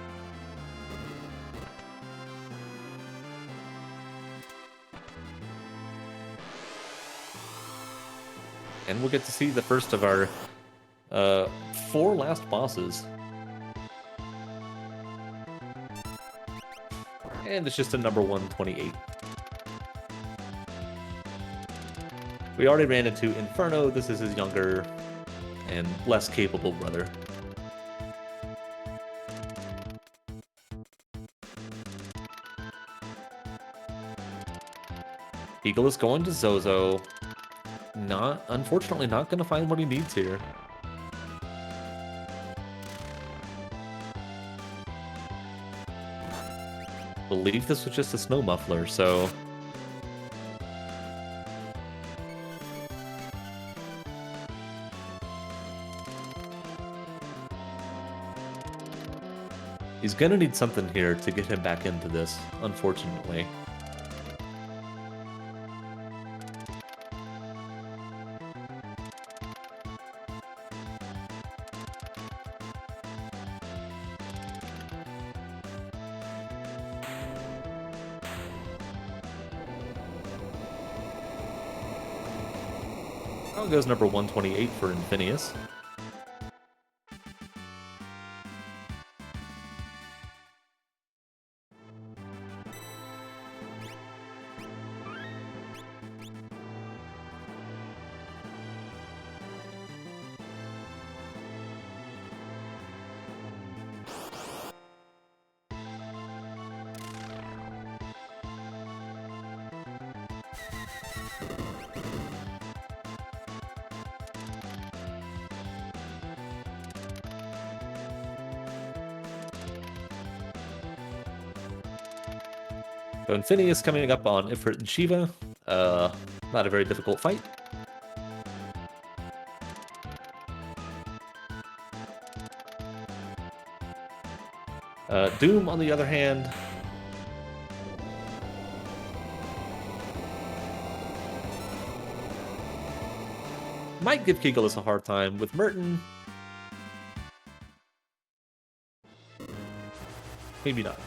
And we'll get to see the first of our 4 last bosses. And it's just a number 128. We already ran into Inferno. This is his younger and less capable brother. Eagle is going to Zozo. Unfortunately, not going to find what he needs here. I believe this was just a snow muffler, so he's gonna need something here to get him back into this, unfortunately. Now goes number 128 for Infinious. So Infinious coming up on Ifrit and Shiva. Not a very difficult fight. Doom, on the other hand, Might give Kigalas a hard time. With Merton, maybe not.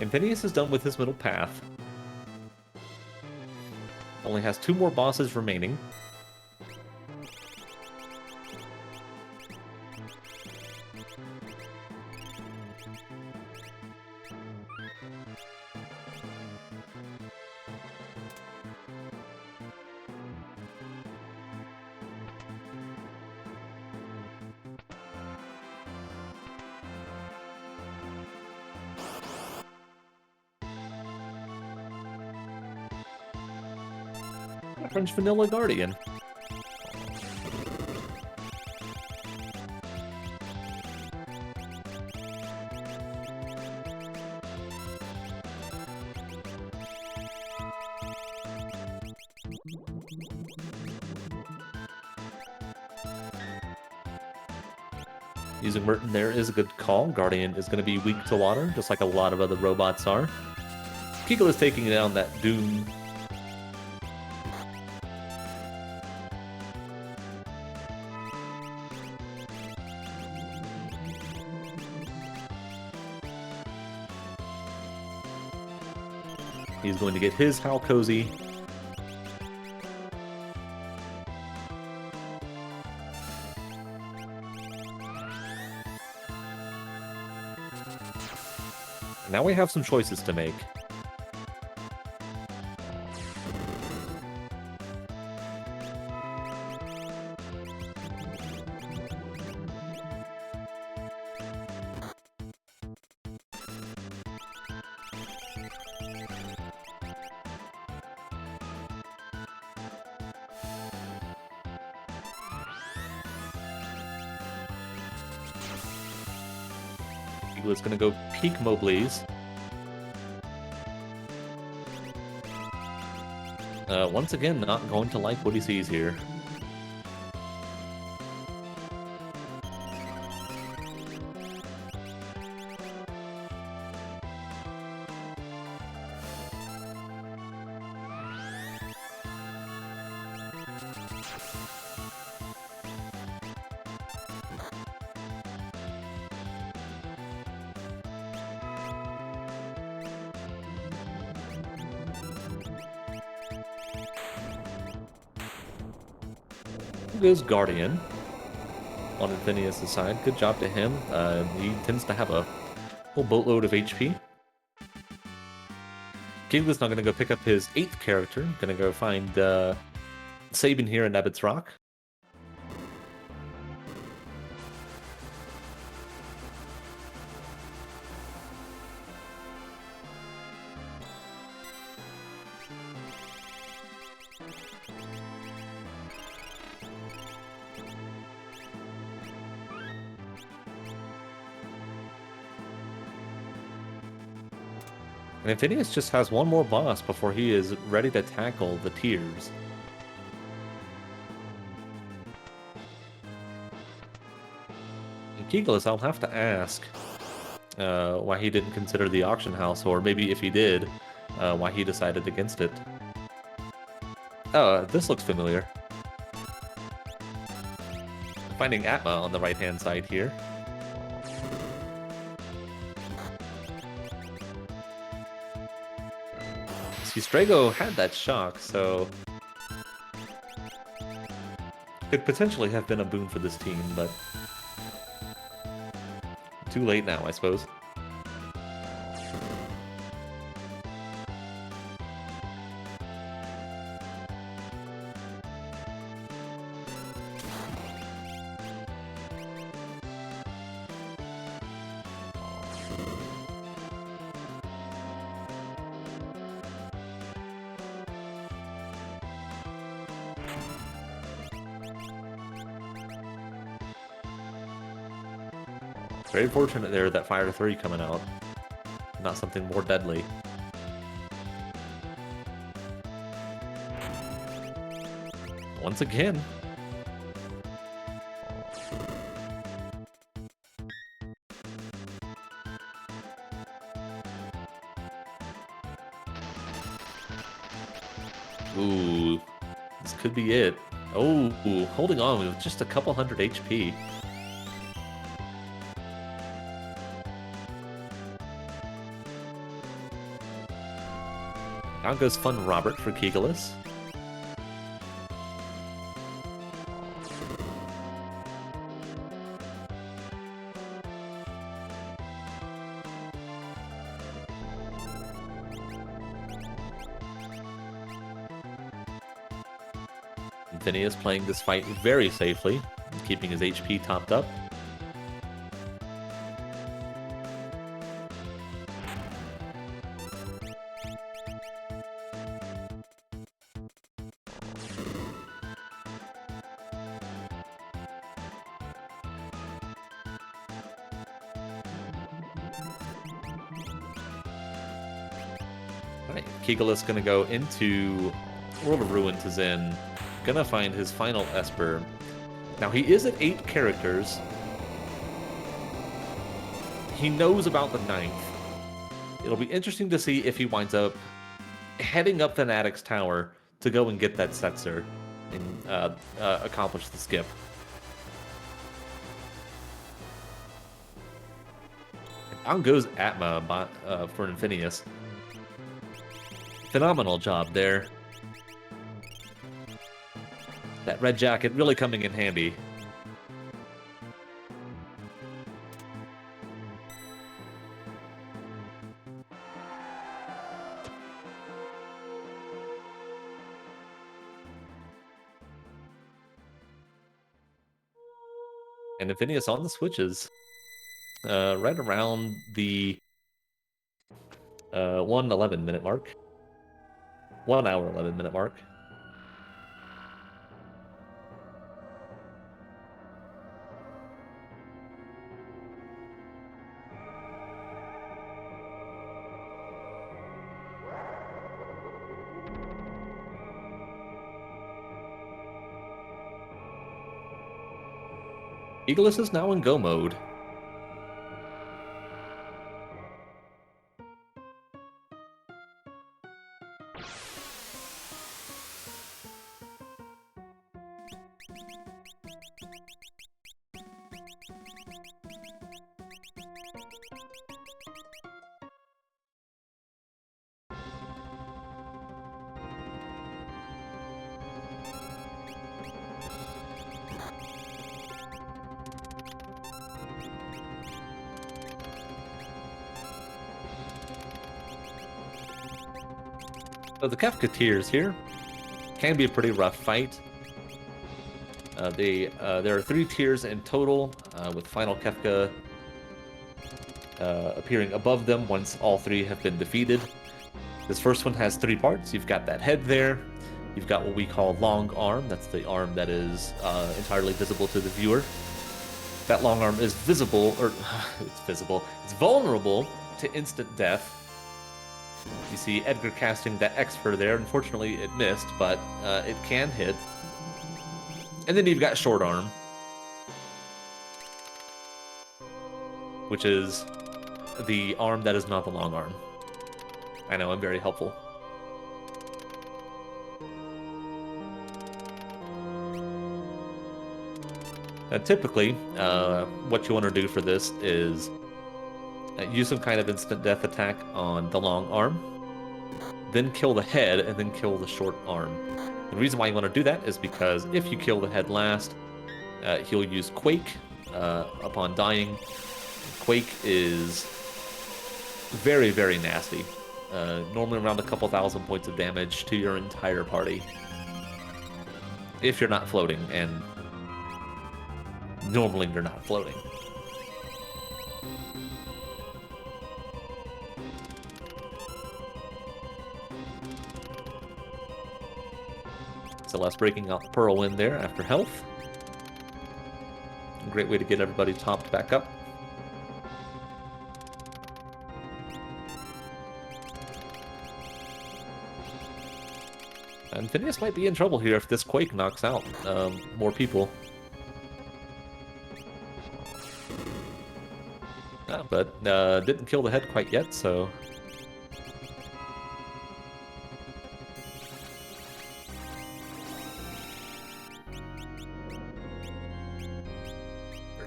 Infinious is done with his middle path. Only has 2 more bosses remaining. French Vanilla Guardian. Using Merton there is a good call. Guardian is going to be weak to water, just like a lot of other robots are. Kigalas taking down that Doom. He's going to get his How Cozy. Now we have some choices to make. Eaglet's gonna go peek Moogles. Once again, not going to like what he sees here. Goes Guardian on Infinious' side. Good job to him. He tends to have a whole boatload of HP. Kigalas not going to go pick up his 8th character. Going to go find Sabin here in Abbott's Rock. And Infinious just has one more boss before he is ready to tackle the Tears. And Kigalas, I'll have to ask why he didn't consider the auction house, or maybe if he did, why he decided against it. Oh, this looks familiar. Finding Atma on the right-hand side here. See, Strago had that shock, so could potentially have been a boon for this team, but too late now, I suppose. Very fortunate there that Fire 3 coming out. Not something more deadly. Once again. Ooh. This could be it. Oh, holding on with just a couple hundred HP. Down goes Fun Robert for Kigalas. Infinious playing this fight very safely, keeping his HP topped up. Alright, Kigalas gonna go into World of Ruin to Zen. Gonna find his final Esper. Now he is at 8 characters. He knows about the 9th. It'll be interesting to see if he winds up heading up Fanatic's tower to go and get that Setzer and accomplish the skip. On goes Atma for Infinious. Phenomenal job there. That red jacket really coming in handy. And Infinious on the switches. Right around the 1:11 minute mark. 1 hour 11 minute mark. Kigalas is now in go mode. So the Kefka tiers here can be a pretty rough fight. There are 3 tiers in total, with Final Kefka appearing above them once all 3 have been defeated. This first one has 3 parts. You've got that head there. You've got what we call long arm. That's the arm that is entirely visible to the viewer. That long arm is visible, or it's visible. It's vulnerable to instant death. You see Edgar casting that X-Per there. Unfortunately, it missed, but it can hit. And then you've got short arm, which is the arm that is not the long arm. I know, I'm very helpful. Typically, what you want to do for this is use some kind of instant death attack on the long arm, then kill the head, and then kill the short arm. The reason why you want to do that is because if you kill the head last, he'll use Quake upon dying. Quake is very, very nasty. Normally around a couple thousand points of damage to your entire party. If you're not floating, and normally you're not floating. Celeste breaking out the Pearl win there after health. A great way to get everybody topped back up. And Infinious might be in trouble here if this Quake knocks out more people. But didn't kill the head quite yet, so...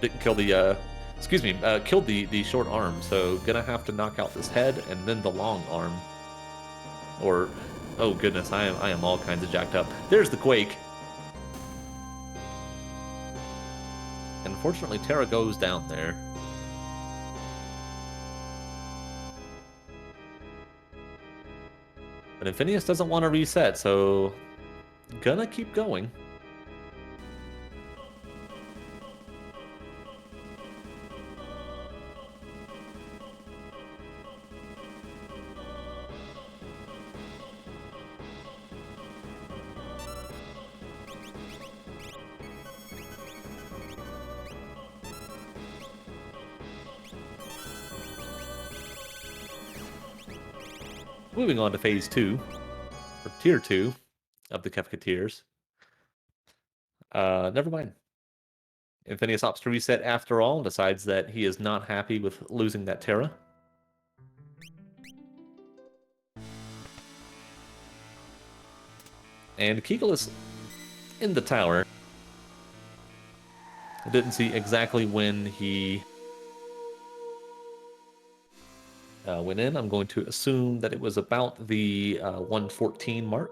didn't kill the, excuse me, killed the short arm. So gonna have to knock out this head and then the long arm. Or, oh goodness, I am all kinds of jacked up. There's the Quake. And unfortunately, Terra goes down there. But Infinious doesn't want to reset, so gonna keep going. Moving on to phase 2, or tier 2 of the Kefka never mind. Infinious opts to reset after all, and decides that he is not happy with losing that Terra. And Kigalas in the tower. I didn't see exactly when he went in. I'm going to assume that it was about the 114 mark.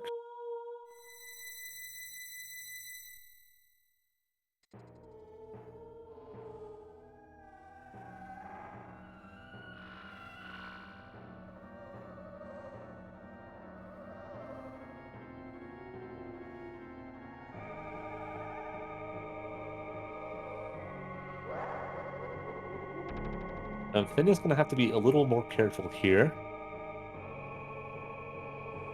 Infinious going to have to be a little more careful here.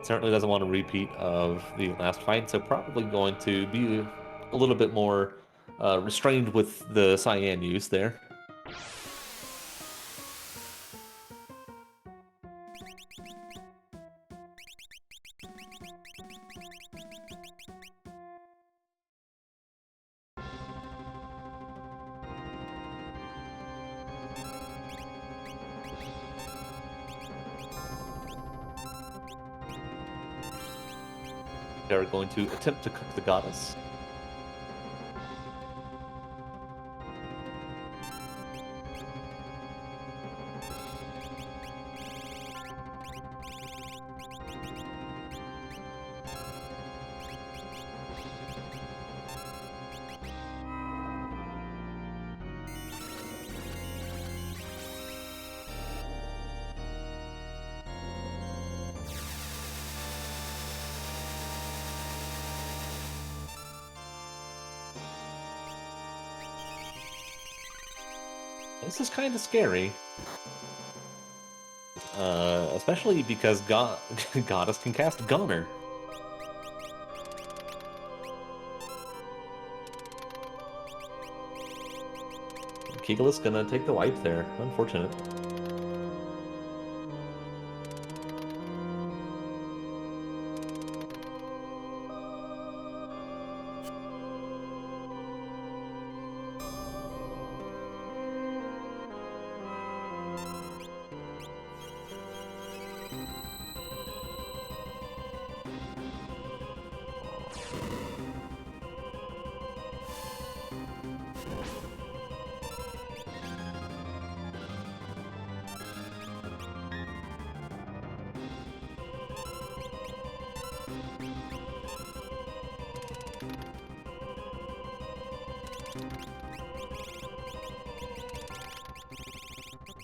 Certainly doesn't want a repeat of the last fight, so probably going to be a little bit more restrained with the cyan use there. They're going to attempt to cook the goddess. This is kind of scary. Especially because Goddess can cast Gunner. Kigalas gonna take the wipe there. Unfortunate.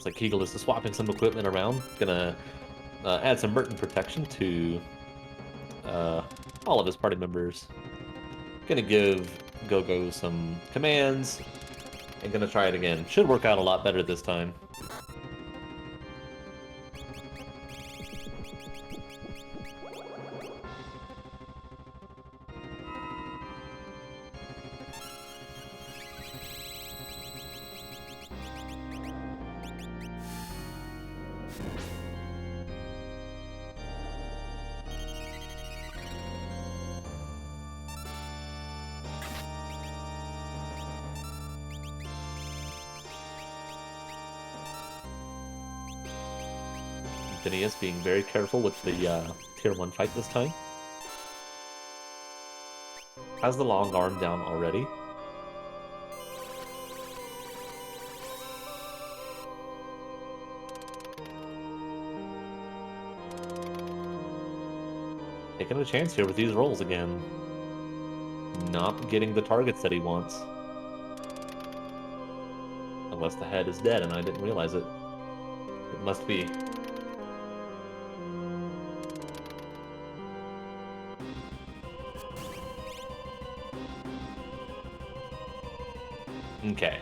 Looks like Kigalas is swapping some equipment around. Gonna add some Merton protection to all of his party members. Gonna give Go-Go some commands. And gonna try it again. Should work out a lot better this time. Infinious being very careful with the tier 1 fight this time. Has the long arm down already. taking a chance here with these rolls again. Not getting the targets that he wants. Unless the head is dead and I didn't realize it. It must be. Okay.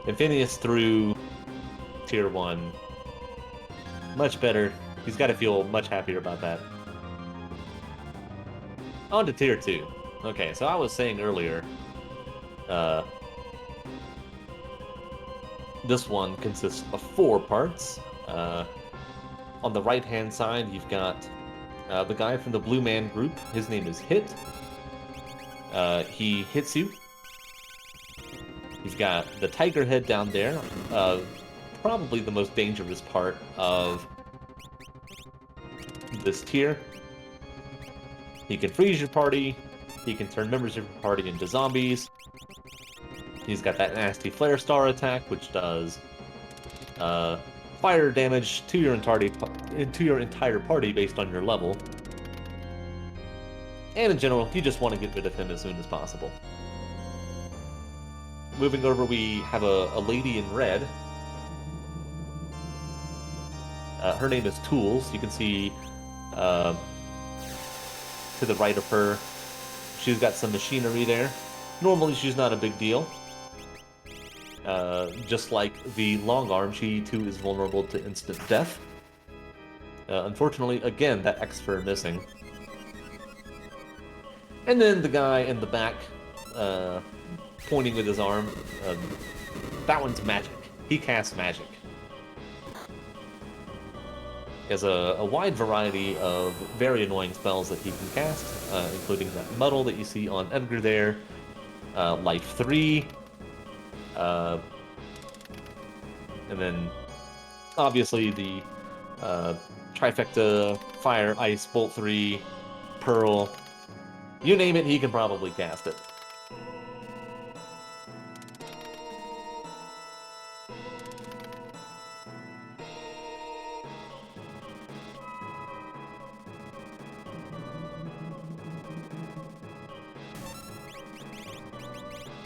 Infinious through tier 1. Much better. He's got to feel much happier about that. On to tier 2. Okay, so I was saying earlier, this one consists of 4 parts. On the right-hand side, you've got the guy from the Blue Man group. His name is Hit. He hits you. You've got the tiger head down there. Probably the most dangerous part of this tier. He can freeze your party. He can turn members of your party into zombies. He's got that nasty flare star attack, which does fire damage to your entire party based on your level. And in general, you just want to get rid of him as soon as possible. Moving over, we have a lady in red. Her name is Tools. You can see to the right of her, she's got some machinery there. Normally, she's not a big deal. Just like the long arm, she too is vulnerable to instant death. Unfortunately, again, that X for missing. And then the guy in the back, pointing with his arm, that one's magic. He casts magic. He has a wide variety of very annoying spells that he can cast, including that muddle that you see on Edgar there, Life 3, and then obviously the trifecta, Fire, Ice, Bolt 3, Pearl. You name it, he can probably cast it.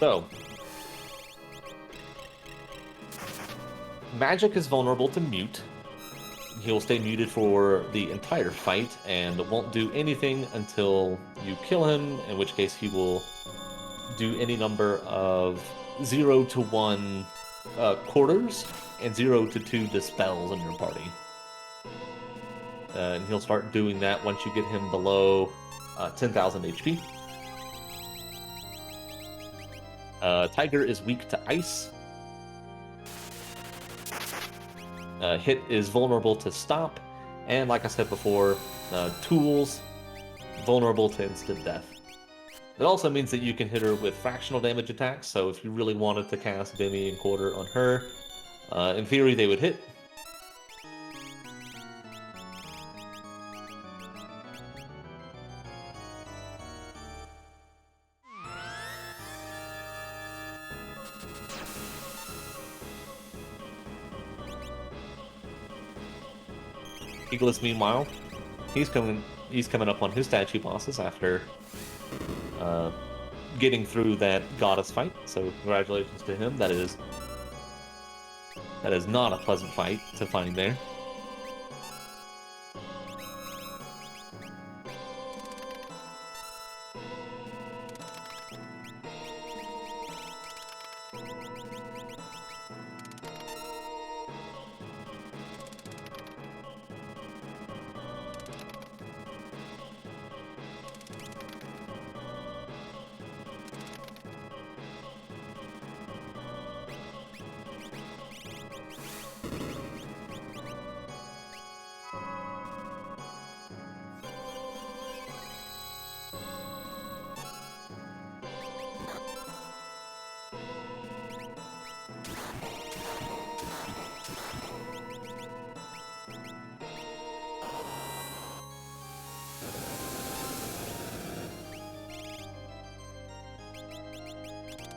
So, magic is vulnerable to mute. He'll stay muted for the entire fight and won't do anything until you kill him, in which case he will do any number of 0 to 1 quarters and 0 to 2 dispels in your party. And he'll start doing that once you get him below 10,000 HP. Tiger is weak to ice. Hit is vulnerable to stop. And like I said before, Tools, vulnerable to instant death. It also means that you can hit her with fractional damage attacks, so if you really wanted to cast Demi and Quarter on her, in theory they would hit. Kigalas, meanwhile, he's coming up on his statue bosses after getting through that goddess fight. So congratulations to him. That is not a pleasant fight to find there.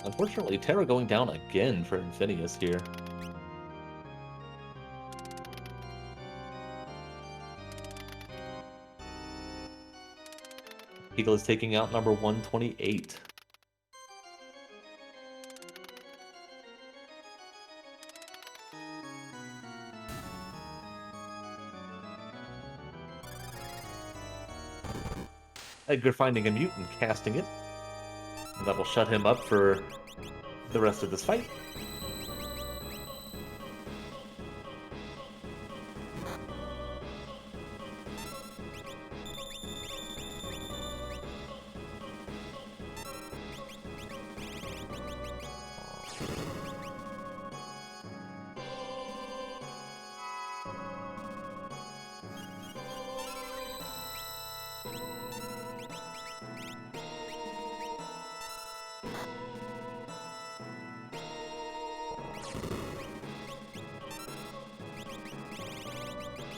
Unfortunately, Terra going down again for Infinious here. Kigalas taking out number 128. Edgar finding a mutant, casting it. And that will shut him up for the rest of this fight.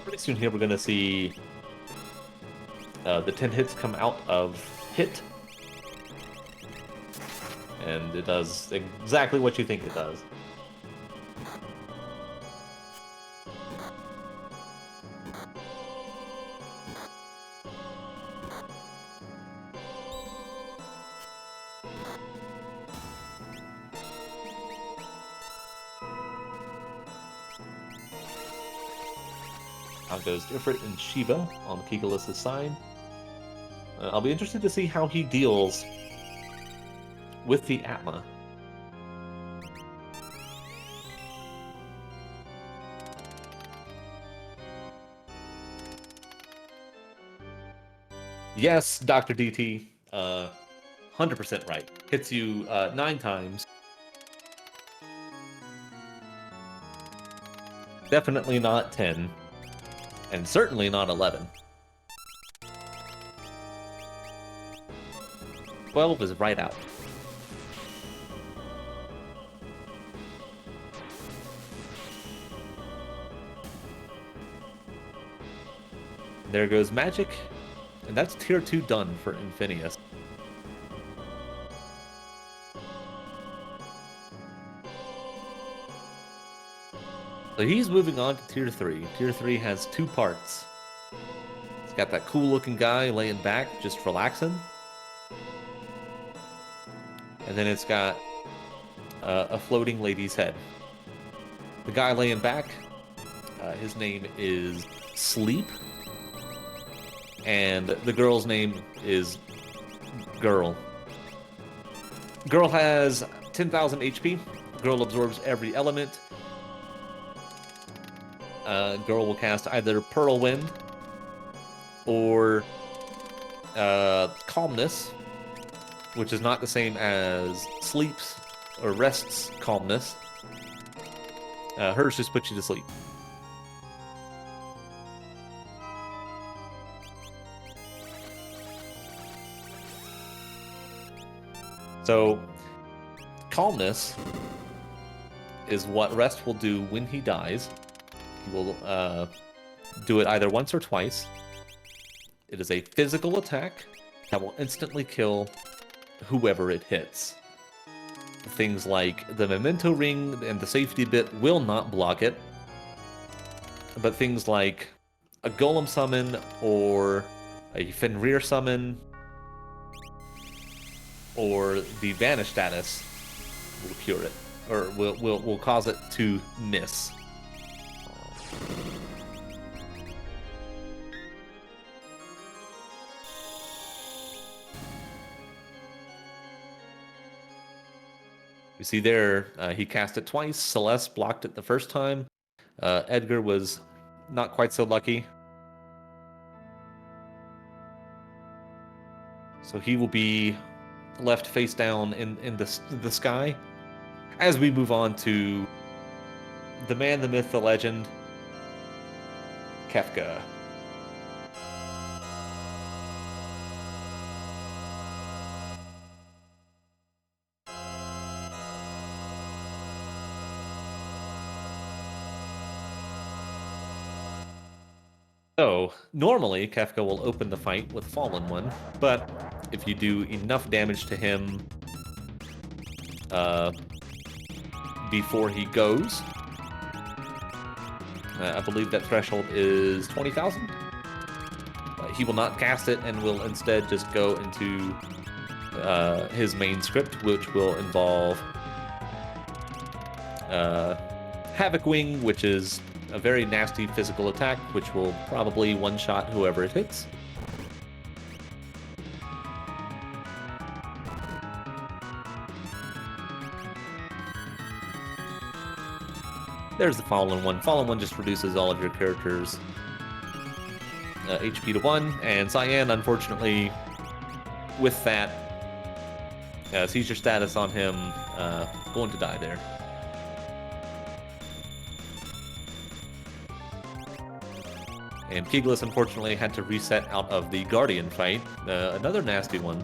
Pretty soon here we're going to see the 10 hits come out of hit. And it does exactly what you think it does. Now goes Ifrit and Shiva on Kigalas' side. I'll be interested to see how he deals with the Atma. Yes, Dr. DT, 100% right. Hits you 9 times. Definitely not 10. And certainly not 11. 12 is right out. There goes magic. And that's tier 2 done for Infinious. So he's moving on to tier 3. Tier 3 has 2 parts. It's got that cool looking guy laying back, just relaxing. And then it's got a floating lady's head. The guy laying back, his name is Sleep. And the girl's name is Girl. Girl has 10,000 HP. Girl absorbs every element. Girl will cast either Pearl Wind or Calmness, which is not the same as Sleep's or Rest's Calmness. Hers just puts you to sleep. So, Calmness is what Rest will do when he dies. He will do it either once or twice. It is a physical attack that will instantly kill whoever it hits. Things like the Memento Ring and the safety bit will not block it. But things like a Golem summon or a Fenrir summon or the Vanish status will cure it, or will cause it to miss. You see there, he cast it twice. Celeste blocked it the first time. Edgar was not quite so lucky. So he will be left face down in the sky. As we move on to the man, the myth, the legend, Kefka. So, normally, Kefka will open the fight with Fallen One, but if you do enough damage to him before he goes, I believe that threshold is 20,000. he will not cast it and will instead just go into his main script, which will involve Havoc Wing, which is a very nasty physical attack, which will probably one-shot whoever it hits. There's the Fallen One. Fallen One just reduces all of your characters' HP to 1, and Cyan, unfortunately, with that seizure status on him, going to die there. And Kigalas, unfortunately, had to reset out of the Guardian fight. Another nasty one.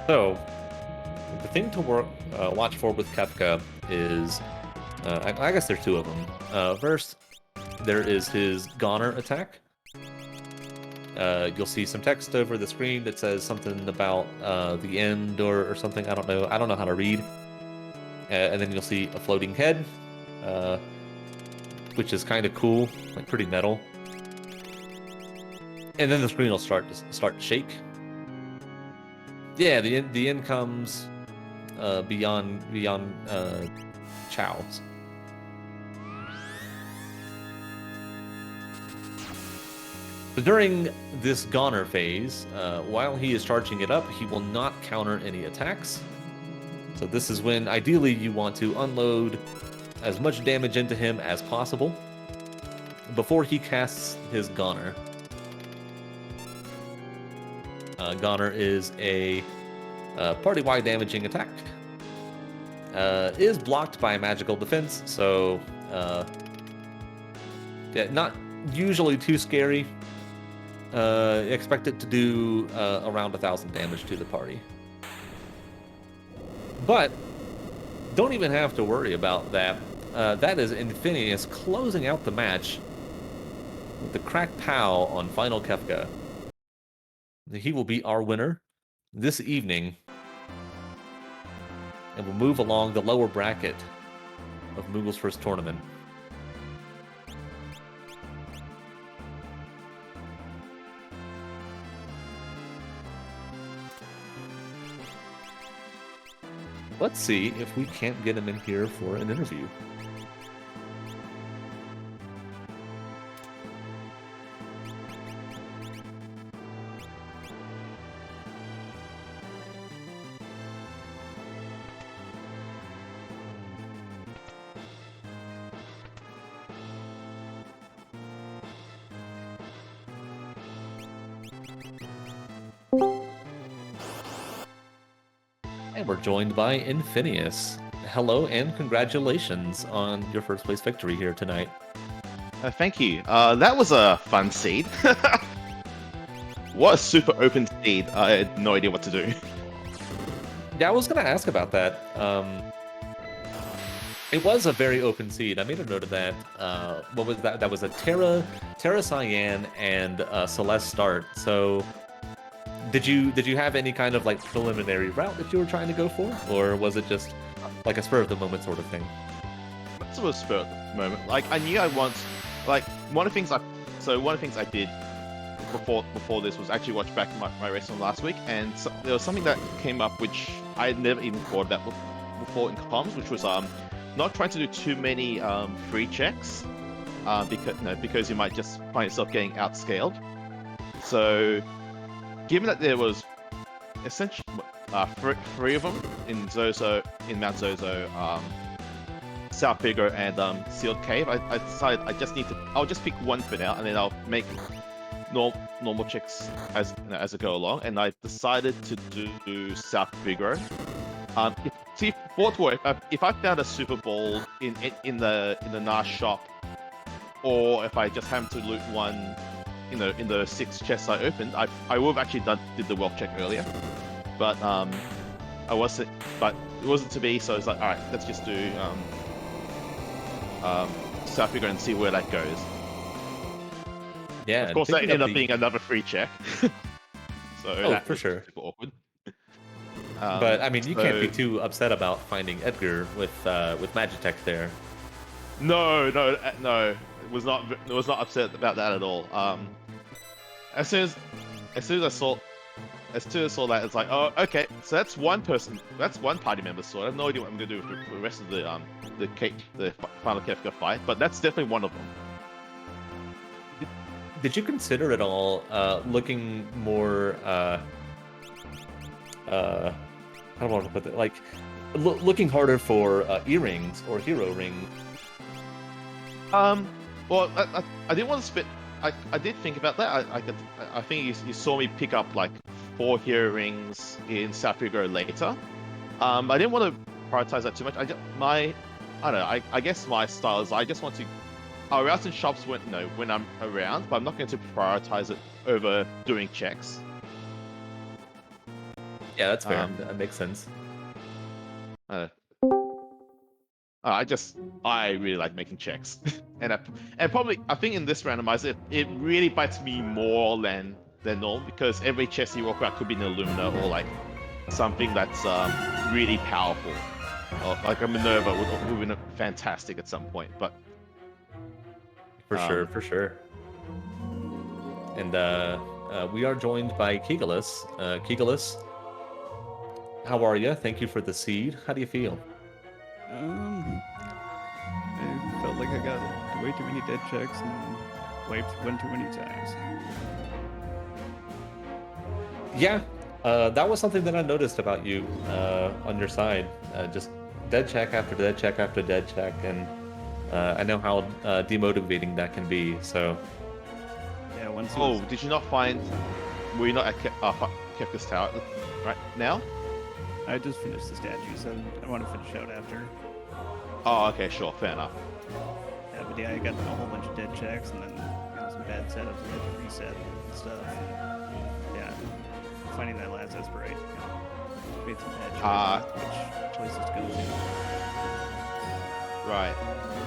So, the thing to watch for with Kefka is, I guess there's two of them. First, there is his Goner attack. You'll see some text over the screen that says something about the end or something. I don't know. I don't know how to read. And then you'll see a floating head, which is kind of cool, like pretty metal. And then the screen will start to shake. Yeah, the end comes beyond Chow's. But during this Goner phase, while he is charging it up, he will not counter any attacks. So this is when, ideally, you want to unload as much damage into him as possible before he casts his Goner. Goner is a party-wide damaging attack. Is blocked by magical defense, so yeah, not usually too scary. Expect it to do around 1,000 damage to the party. But don't even have to worry about that. That is Infinious closing out the match with the cracked POW on Final Kefka. He will be our winner this evening and will move along the lower bracket of Moogles' first tournament. Let's see if we can't get him in here for an interview. And we're joined by Infinious. Hello and congratulations on your first place victory here tonight. Thank you. That was a fun seed. What a super open seed. I had no idea what to do. Yeah, I was going to ask about that. It was a very open seed. I made a note of that. What was that? That was a Terra Cyan, and Celeste start. So did you have any kind of like preliminary route that you were trying to go for, or was it just like a spur of the moment sort of thing? That's a spur of the moment. Like I knew I want, like one of the things I did before this was actually watch back my race from last week, and so, there was something that came up which I had never even thought about before in comms, which was not trying to do too many free checks, because you might just find yourself getting outscaled. So, given that there was essentially three of them in Mount Zozo, South Figure, and Sealed Cave, I decided I'll just pick one for now, and then I'll make normal checks as I go along. And I decided to do South Figure. If I found a Super Bowl in the Nash shop, or if I just happened to loot one, in the 6 chests I opened, I would have actually did the wealth check earlier, but it wasn't to be. So it's like, all right, let's just do South Figure and see where that goes. Yeah, of course that ended up being another free check. So for sure. Super awkward. But I mean, you can't be So- too upset about finding Edgar with Magitech there. No, it was not upset about that at all. As soon as as soon as I saw as soon as I saw that, it's like, oh, okay, so that's one person, that's one party member. So I have no idea what I'm gonna do for the rest of the final Kefka fight, but that's definitely one of them. Did you consider at all looking more how do I want to put it? Like looking harder for earrings or hero ring? Well, I didn't want to spit. I did think about that. I think you saw me pick up like 4 hero rings in South Africa later. I didn't want to prioritize that too much. I don't know. I guess my style is I just want to. I'll route in shops when I'm around, but I'm not going to prioritize it over doing checks. Yeah, that's fair. That makes sense. I really like making checks, and probably I think in this randomizer it really bites me more than normal because every chest you walk out could be an Illumina or like something that's really powerful, or like a Minerva would have been fantastic at some point. But For sure. And we are joined by Kigalas. Kigalas, how are you? Thank you for the seed. How do you feel? I felt like I got way too many dead checks and wiped one too many times. Yeah, that was something that I noticed about you on your side. Just dead check after dead check after dead check, and I know how demotivating that can be. So, Yeah, once. Did you not find? Were you not at Kefka's Tower right now? I just finished the statue, so I want to finish out after. Oh, okay, sure, fair enough. Yeah, but yeah, I got a whole bunch of dead checks and then some bad setups. I had to reset and stuff. And, yeah, finding that last Esperite, made some bad choices, which choices to go to. Right.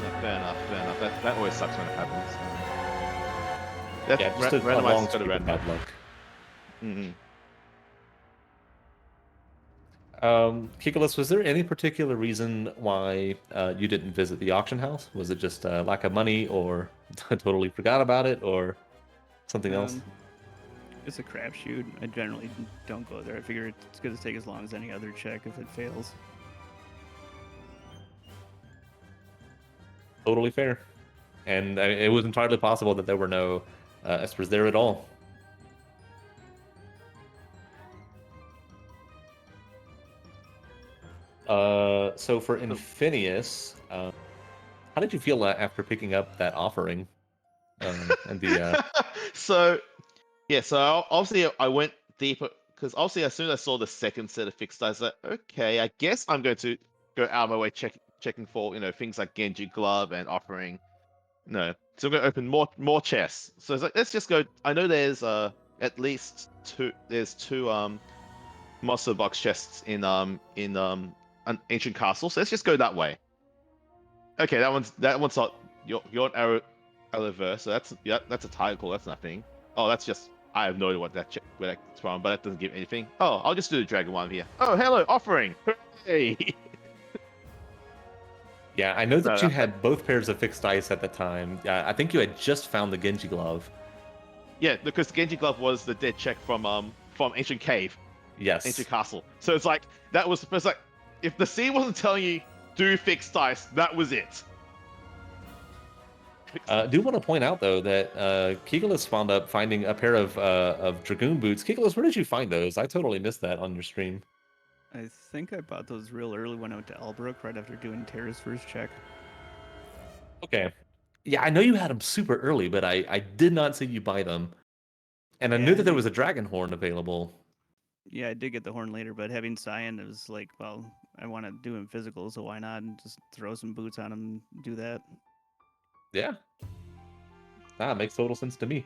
Yeah, fair enough. That always sucks when it happens. yeah, just a randomized long got to streak of randomize. bad luck. Mm-hmm. Kigalas, was there any particular reason why you didn't visit the auction house? Was it just lack of money, or totally forgot about it, or something else? It's a crapshoot. I generally don't go there. I figure it's going to take as long as any other check if it fails. Totally fair. And it was entirely possible that there were no Espers there at all. So for Infinious, how did you feel after picking up that offering? And the So obviously I went deeper because obviously as soon as I saw the second set of fixed dice, I was like, okay, I guess I'm going to go out of my way checking for things like Genji Glove and offering. No, so I'm going to open more chests. So it's like let's just go. I know there's at least two. There's two monster box chests in an ancient castle. So let's just go that way. Okay, that one's not your Arrowverse. So that's a title. That's nothing. Oh, that's just I have no idea where that's from, but that doesn't give anything. Oh, I'll just do the dragon one here. Oh, hello, offering. Hooray! yeah, I know that No, you had both pairs of fixed dice at the time. I think you had just found the Genji glove. Yeah, because the Genji glove was the dead check from ancient cave, Yes. ancient castle. So it's like that was the first like if the sea wasn't telling you do fixed dice, that was it. I do want to point out though that Kigalas wound up finding a pair of dragoon boots. Kigalas, where did you find those? I totally missed that on your stream. I think I bought those real early when I went to Albrook, right after doing Terra's first check. Okay. Yeah, I know you had them super early, but I did not see you buy them. And I knew that there was a dragon horn available. Yeah, I did get the horn later, but having Cyan, it was like, well, I want to do him physical, so why not just throw some boots on him and do that? Yeah. That makes total sense to me.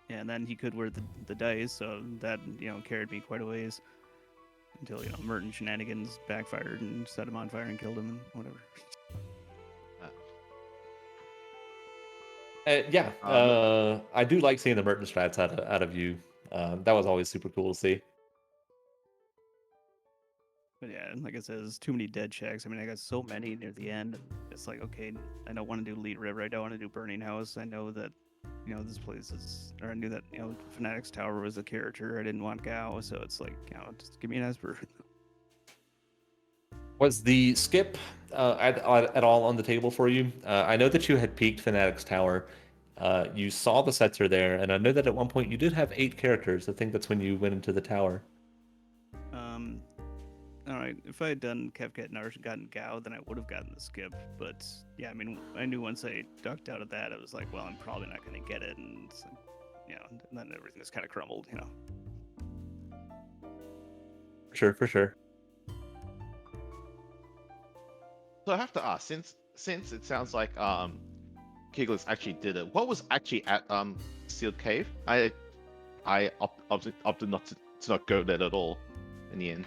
Yeah, and then he could wear the dice, so that, carried me quite a ways. Until, Merton shenanigans backfired and set him on fire and killed him and whatever. Yeah, I do like seeing the Merton strats out of you. That was always super cool to see. But yeah, like I said, there's too many dead checks. I mean, I got so many near the end. It's like, okay, I don't want to do Lead River. I don't want to do Burning House. I know that, this place is, or I knew that, Fanatic's Tower was a character. I didn't want Gao, so it's like, just give me an Esper. Was the skip at all on the table for you? I know that you had peaked Fanatic's Tower. You saw the sets are there, and I know that at one point you did have 8 characters. I think that's when you went into the tower. All right, if I had done Kevket and Arsh and gotten Gao, then I would have gotten the skip. But yeah, I mean, I knew once I ducked out of that, I was like, well, I'm probably not going to get it, and it's like, and then everything just kind of crumbled. For sure. So I have to ask, since it sounds like Kigalas actually did it, what was actually at Sealed Cave? I opted not to not go there at all in the end.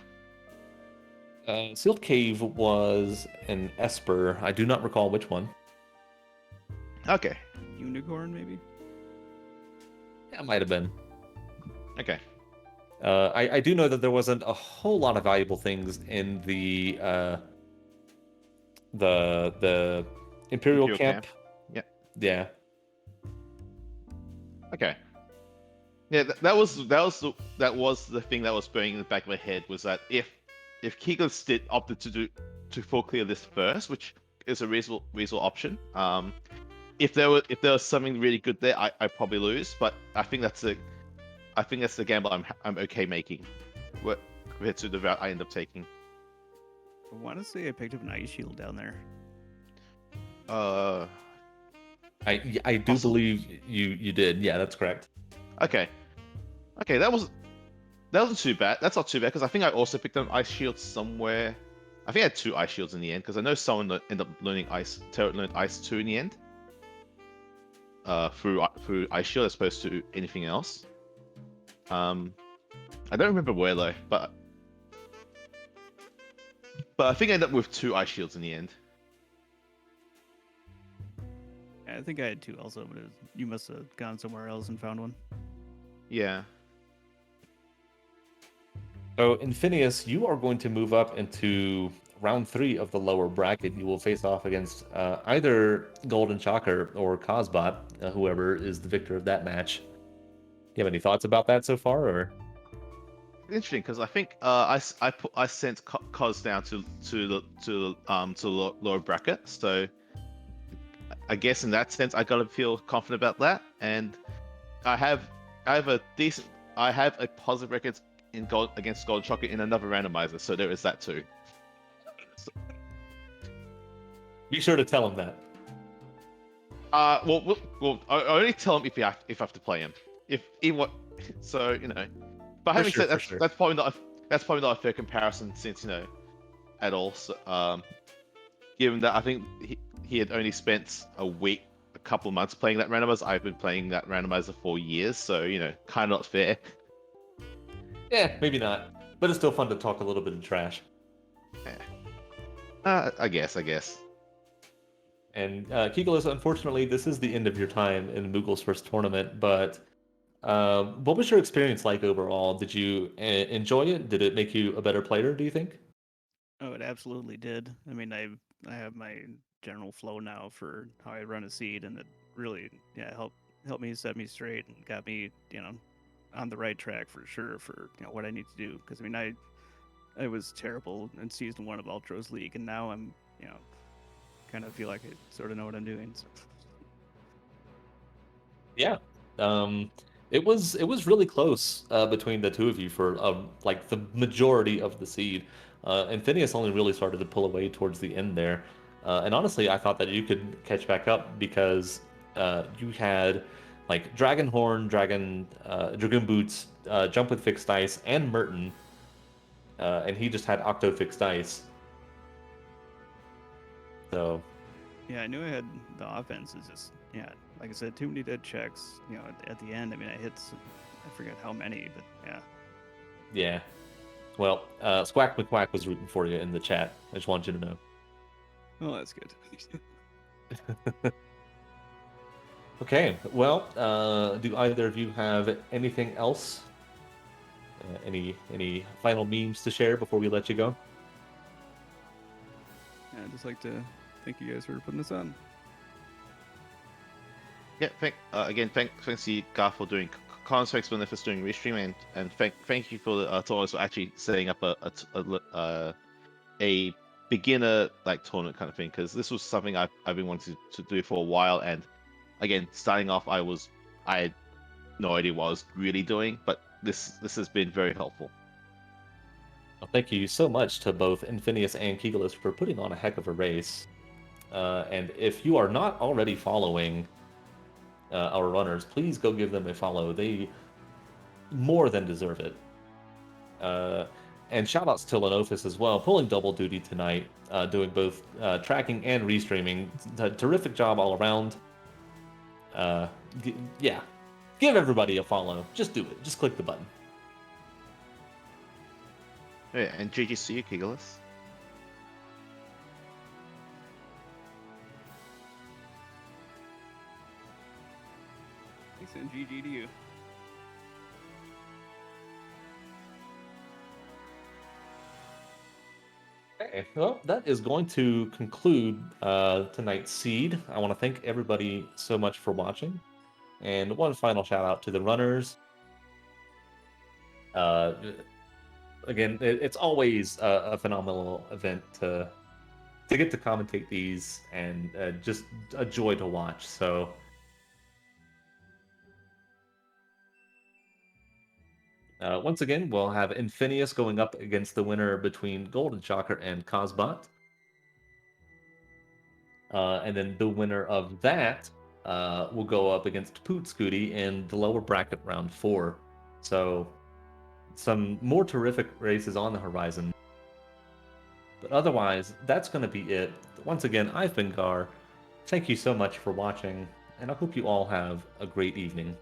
Sealed Cave was an Esper. I do not recall which one. Okay. Unicorn, maybe? Yeah, it might have been. Okay. I do know that there wasn't a whole lot of valuable things in the Imperial camp. Yeah. Yeah. Okay. Yeah, that was the thing that was burning in the back of my head, was that if Kigalas did opted to full clear this first, which is a reasonable option, if there was something really good there, I probably lose. But I think that's the gamble I'm okay making, compared to the route I end up taking. I want to say I picked up an ice shield down there. I do believe you did. Yeah, that's correct. Okay, that wasn't too bad. That's not too bad, because I think I also picked up ice shield somewhere. I think I had 2 ice shields in the end, because I know someone ended up learning learned ice 2 in the end. Through ice shield as opposed to anything else. I don't remember where though, but I think I ended up with 2 ice shields in the end. I think I had 2 also, but you must have gone somewhere else and found one. Yeah. So, Infinious, you are going to move up into round 3 of the lower bracket. You will face off against either Golden Shocker or Cosbot, whoever is the victor of that match. Do you have any thoughts about that so far, or? Interesting, because I think I sent Cos down to the lower bracket, so I guess in that sense I gotta feel confident about that, and I have a positive record against Golden Shocker in another randomizer, so there is that too. So, be sure to tell him that. well, I only tell him if I have to play him. So But having said that, that's probably not a fair comparison, since at all. So, given that I think he had only spent a couple of months playing that randomizer, I've been playing that randomizer for years, so kind of not fair. Yeah, maybe not, but it's still fun to talk a little bit of trash. Yeah. I guess. And Kigalas, unfortunately, this is the end of your time in Moogles' first tournament, but what was your experience like overall? Did you enjoy it? Did it make you a better player, do you think? Oh, it absolutely did. I mean, I have my general flow now for how I run a seed, and it really, helped me set me straight and got me, on the right track for sure for what I need to do. Because I mean, I was terrible in season 1 of Ultros League, and now I'm, kind of feel like I sort of know what I'm doing. So. Yeah. It was really close between the two of you for like the majority of the seed. Infinious only really started to pull away towards the end there. And honestly, I thought that you could catch back up because you had like Dragon Horn, Dragoon Boots, Jump with Fixed Dice, and Merton. And he just had Octo Fixed Dice. So. Yeah, I knew I had the offense. Is just like I said, too many dead checks. At the end, I mean, I forget how many, but yeah. Yeah. Well, Squack McQuack was rooting for you in the chat. I just wanted you to know. Oh, that's good. Okay. Well, do either of you have anything else? Any final memes to share before we let you go? I'd just like to thank you guys for putting this on. Yeah, thanks to you, Garth, for doing Cons, thanks for Nifus doing restream, and thank you for Thomas for actually setting up a beginner like tournament kind of thing, because this was something I've been wanting to do for a while, and again, starting off, I had no idea what I was really doing, but this has been very helpful. Well, thank you so much to both Infinious and Kigalas for putting on a heck of a race. And if you are not already following our runners, please go give them a follow. They more than deserve it. And shout outs to Lenofis as well, pulling double duty tonight, doing both tracking and restreaming. Terrific job all around. Yeah, give everybody a follow. Just do it. Just click the button. Yeah, and GG's to you, Kigalas. Thanks, and GG to you. Okay, well, that is going to conclude tonight's seed. I want to thank everybody so much for watching. And one final shout out to the runners. Again, it's always a phenomenal event to get to commentate these, and just a joy to watch. So once again, we'll have Infinious going up against the winner between Golden Shocker and Cosbot. And then the winner of that will go up against Poot Scooty in the lower bracket round 4. So some more terrific races on the horizon. But otherwise, that's going to be it. Once again, I've been Gar. Thank you so much for watching, and I hope you all have a great evening.